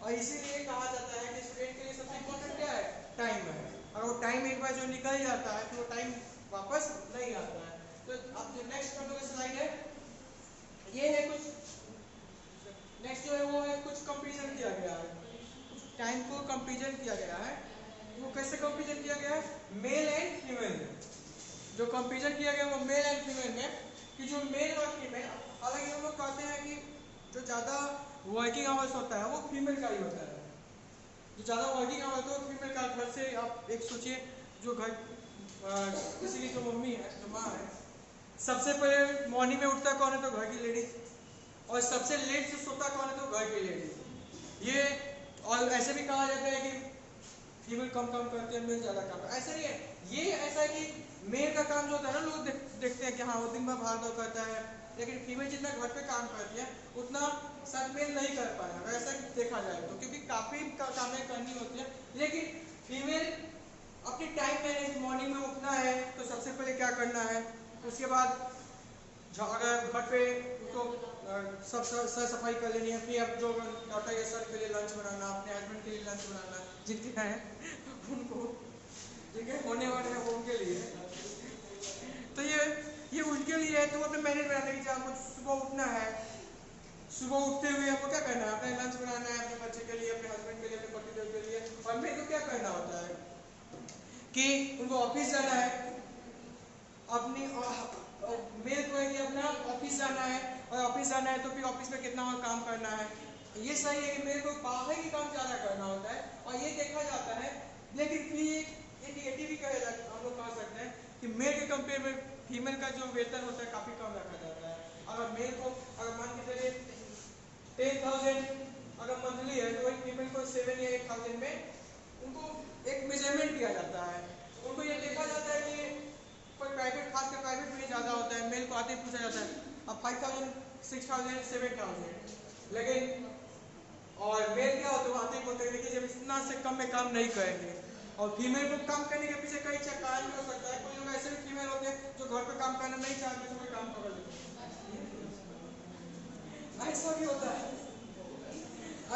और इसीलिए कहा जाता है कि स्टूडेंट के लिए सबसे इम्पोर्टेंट क्या है? टाइम है। अगर वो टाइम एक बार जो निकल जाता है तो वो टाइम वापस नहीं आता है। तो अब जो नेक्स्ट हम लोग का स्लाइड है, ये है कुछ नेक्स्ट जो है वो है कुछ कंपेरिजन किया गया है, कुछ टाइम को कंपेरिजन किया गया है। वो कैसे कंपेरिजन किया गया है? मेल एंड फीमेल में। जो कंपेरिजन किया गया वो मेल एंड फीमेल में, कि जो मेल और फीमेल, हालांकि हम लोग कहते हैं कि जो ज़्यादा वर्किंग आवर्स होता है वो फीमेल का ही होता है। जो ज़्यादा वर्किंग आवर्स होता है वो फीमेल का। घर से आप एक सोचिए, जो घर किसी की जो मम्मी है, जो माँ है, सबसे पहले मॉर्निंग में उठता कौन है? तो घर की लेडीज। और सबसे लेट से सोता कौन है? तो घर की लेडीज। ये और ऐसे भी कहा जाता है कि फीमेल कम काम करती है, मेल ज़्यादा काम करता है। ऐसा नहीं है, ये ऐसा है कि मेल का काम जो होता है ना, लोग देखते हैं कि हाँ वो दिन भर भाग दौड़ करता है, लेकिन फीमेल जितना घर पे काम करती है उतना शायद मेल नहीं कर पाएगा, अगर ऐसा देखा जाए तो, क्योंकि काफ़ी कामें करनी होती है। लेकिन फीमेल अपनी टाइम मैनेज, मॉर्निंग में उठना है तो सबसे पहले क्या करना है, उसके बाद अगर घर पे तो सब सर सफाई कर लेनी है, फिर अब जो डॉटर या सर के लिए लंच बनाना, अपने हस्बैंड के लिए लंच बनाना, जिनके हैं उनको, जिनके होने वाले हैं वो उनके लिए, तो ये उनके लिए है। तो वो अपने मैनेज बनाने की, आपको सुबह उठना है, सुबह उठते हुए आपको क्या करना है? अपने लंच बनाना है, अपने बच्चे के लिए, अपने हस्बैंड के लिए, अपने पति के लिए। और मेरे को क्या करना होता है कि उनको ऑफिस जाना है, अपनी मेल को है कि अपना ऑफिस जाना है, और ऑफिस जाना है तो फिर ऑफिस में कितना और काम करना है। ये सही है कि मेरे को बाहर ही काम ज़्यादा करना होता है, और ये देखा जाता है। लेकिन फिर ये निगेटिव भी कहे जाता है, हम लोग कह सकते हैं कि मेल के कंपेयर में फीमेल का जो वेतन होता है काफ़ी कम रखा जाता है। अगर मेल को, अगर मान के चलिए 10,000 अगर मंथली है, तो वही फीमेल को 7 या 8,000 में उनको एक मेजरमेंट दिया जाता है। उनको ये देखा जाता है कि कोई प्राइवेट, खास कर प्राइवेट में ज़्यादा होता है, मेल को आते ही पूछा जाता है अब 5,000, 6,000, 7,000, लेकिन और मेल क्या होता है, आते ही बोलते हैं देखिए जब इतना से कम में काम नहीं करेंगे और फीमेल को काम करने के पीछे कई कारण भी हो सकता है। कोई लोग ऐसे भी फीमेल होते हैं जो घर पे काम करना नहीं चाहते, तो कोई काम कर लेते हैं, ऐसा भी होता है,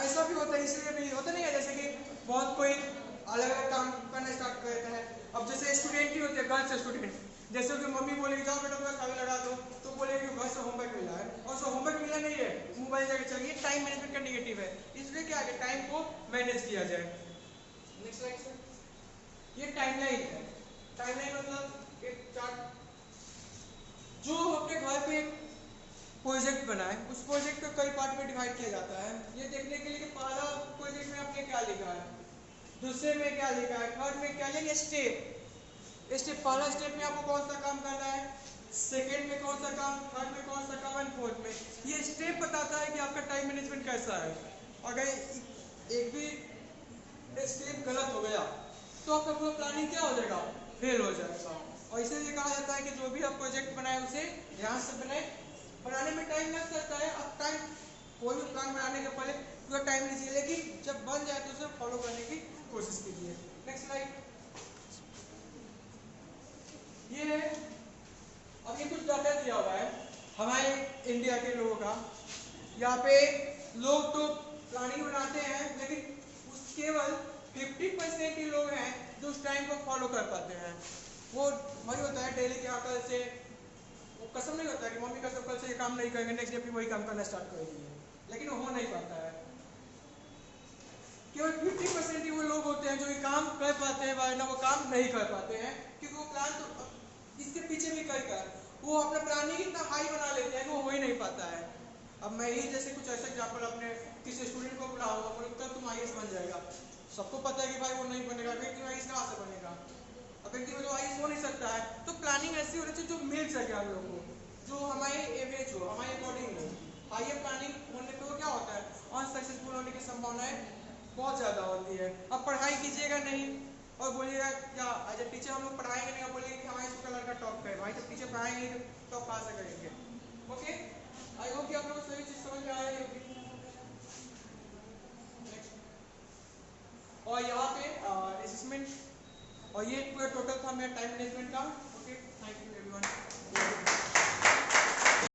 ऐसा भी होता है। इसलिए भी होता नहीं है, जैसे कि बहुत कोई अलग अलग काम करना स्टार्ट कर देता है। अब जैसे स्टूडेंट ही होते हैं, गर्ल्स स्टूडेंट, जैसे कि मम्मी बोलेगी जाओ बेटा तुम्हें चाबी लगा दो, तो बोलेगी घर से होमवर्क मिला है, और उसको होमवर्क मिला नहीं है, मोबाइल जाके चाहिए। टाइम मैनेजमेंट का नेगेटिव है, इसलिए क्या है, टाइम को मैनेज किया जाए। Next slide sir. ये टाइमलाइन है। टाइमलाइन मतलब एक चार्ट जो अपने घर पे प्रोजेक्ट बनाए, उस प्रोजेक्ट को कई पार्ट में डिवाइड किया जाता है, ये देखने के लिए कि पहला प्रोजेक्ट में आपने क्या लिखा है, दूसरे में क्या लिखा है, थर्ड में क्या लिखा है, स्टेप। पहला स्टेप में आपको कौन सा काम करना है, सेकेंड में कौन सा काम, थर्ड में कौन सा काम, एंड फोर्थ में। ये स्टेप बताता है कि आपका टाइम मैनेजमेंट कैसा है। अगर एक भी स्टेप गलत हो गया तो आपका पूरा प्लानिंग क्या हो जाएगा, फेल हो जाएगा। और इसीलिए कहा जाता है कि जो भी आप प्रोजेक्ट बनाए उसे ध्यान से बनाए। बनाने में टाइम लग सकता है, अब टाइम कोई भी प्लान बनाने के पहले पूरा टाइम लीजिए, लेकिन जब बन जाए तो उसे फॉलो करने की कोशिश कीजिए। Next slide. ये है, अब ये कुछ डाटा दिया हुआ है हमारे इंडिया के लोगों का। यहाँ पे लोग तो प्लानिंग बनाते हैं, लेकिन उस केवल 50% ही लोग हैं जो उस टाइम को फॉलो कर पाते हैं। वो वही होता है डेली के आकर से वो कसम नहीं होता है कि मम्मी कसम कल से ये काम नहीं करेंगे, नेक्स्ट डे भी वही काम करना स्टार्ट करेंगे, लेकिन वो हो नहीं पाता है। केवल 50% ही वो लोग होते हैं जो ये काम कर पाते हैं, वरना वो काम नहीं कर पाते हैं, क्योंकि वो प्लान तो इसके पीछे भी कई कारण, वो अपना प्लानिंग इतना हाई बना लेते हैं कि वो हो ही नहीं पाता है। अब मैं ही जैसे कुछ ऐसा एग्जाम्पल अपने किसी स्टूडेंट को बुलाऊंगा, बोलूँगा तुम IAS बन जाएगा, सबको पता है कि भाई वो नहीं बनेगा, क्योंकि IAS कहाँ से बनेगा। अब व्यक्ति को तो IAS हो नहीं सकता है, तो प्लानिंग ऐसी होनी चाहिए जो मिल सके हम लोग को, जो हमारे एवरेज हो, हमारे अकॉर्डिंग हो। हाइयर प्लानिंग होने पे वो क्या होता है, अनसक्सेसफुल होने की संभावनाएं बहुत ज़्यादा होती है। अब पढ़ाई कीजिएगा नहीं और बोलिएगा क्या एज ए टीचर हम लोग पढ़ाएंगे नहीं और बोलेंगे कि हमारे स्कूल का लड़का टॉप करे, भाई जब टीचर पढ़ाएंगे नहीं तो टॉप कहाँ से करेंगे। ओके, आई होप कि आप लोग को सभी चीज़ समझ में आ रही होगी। और यहाँ पे असेसमेंट, और ये पूरा टोटल था मेरा टाइम मैनेजमेंट का। Okay, thank you everyone.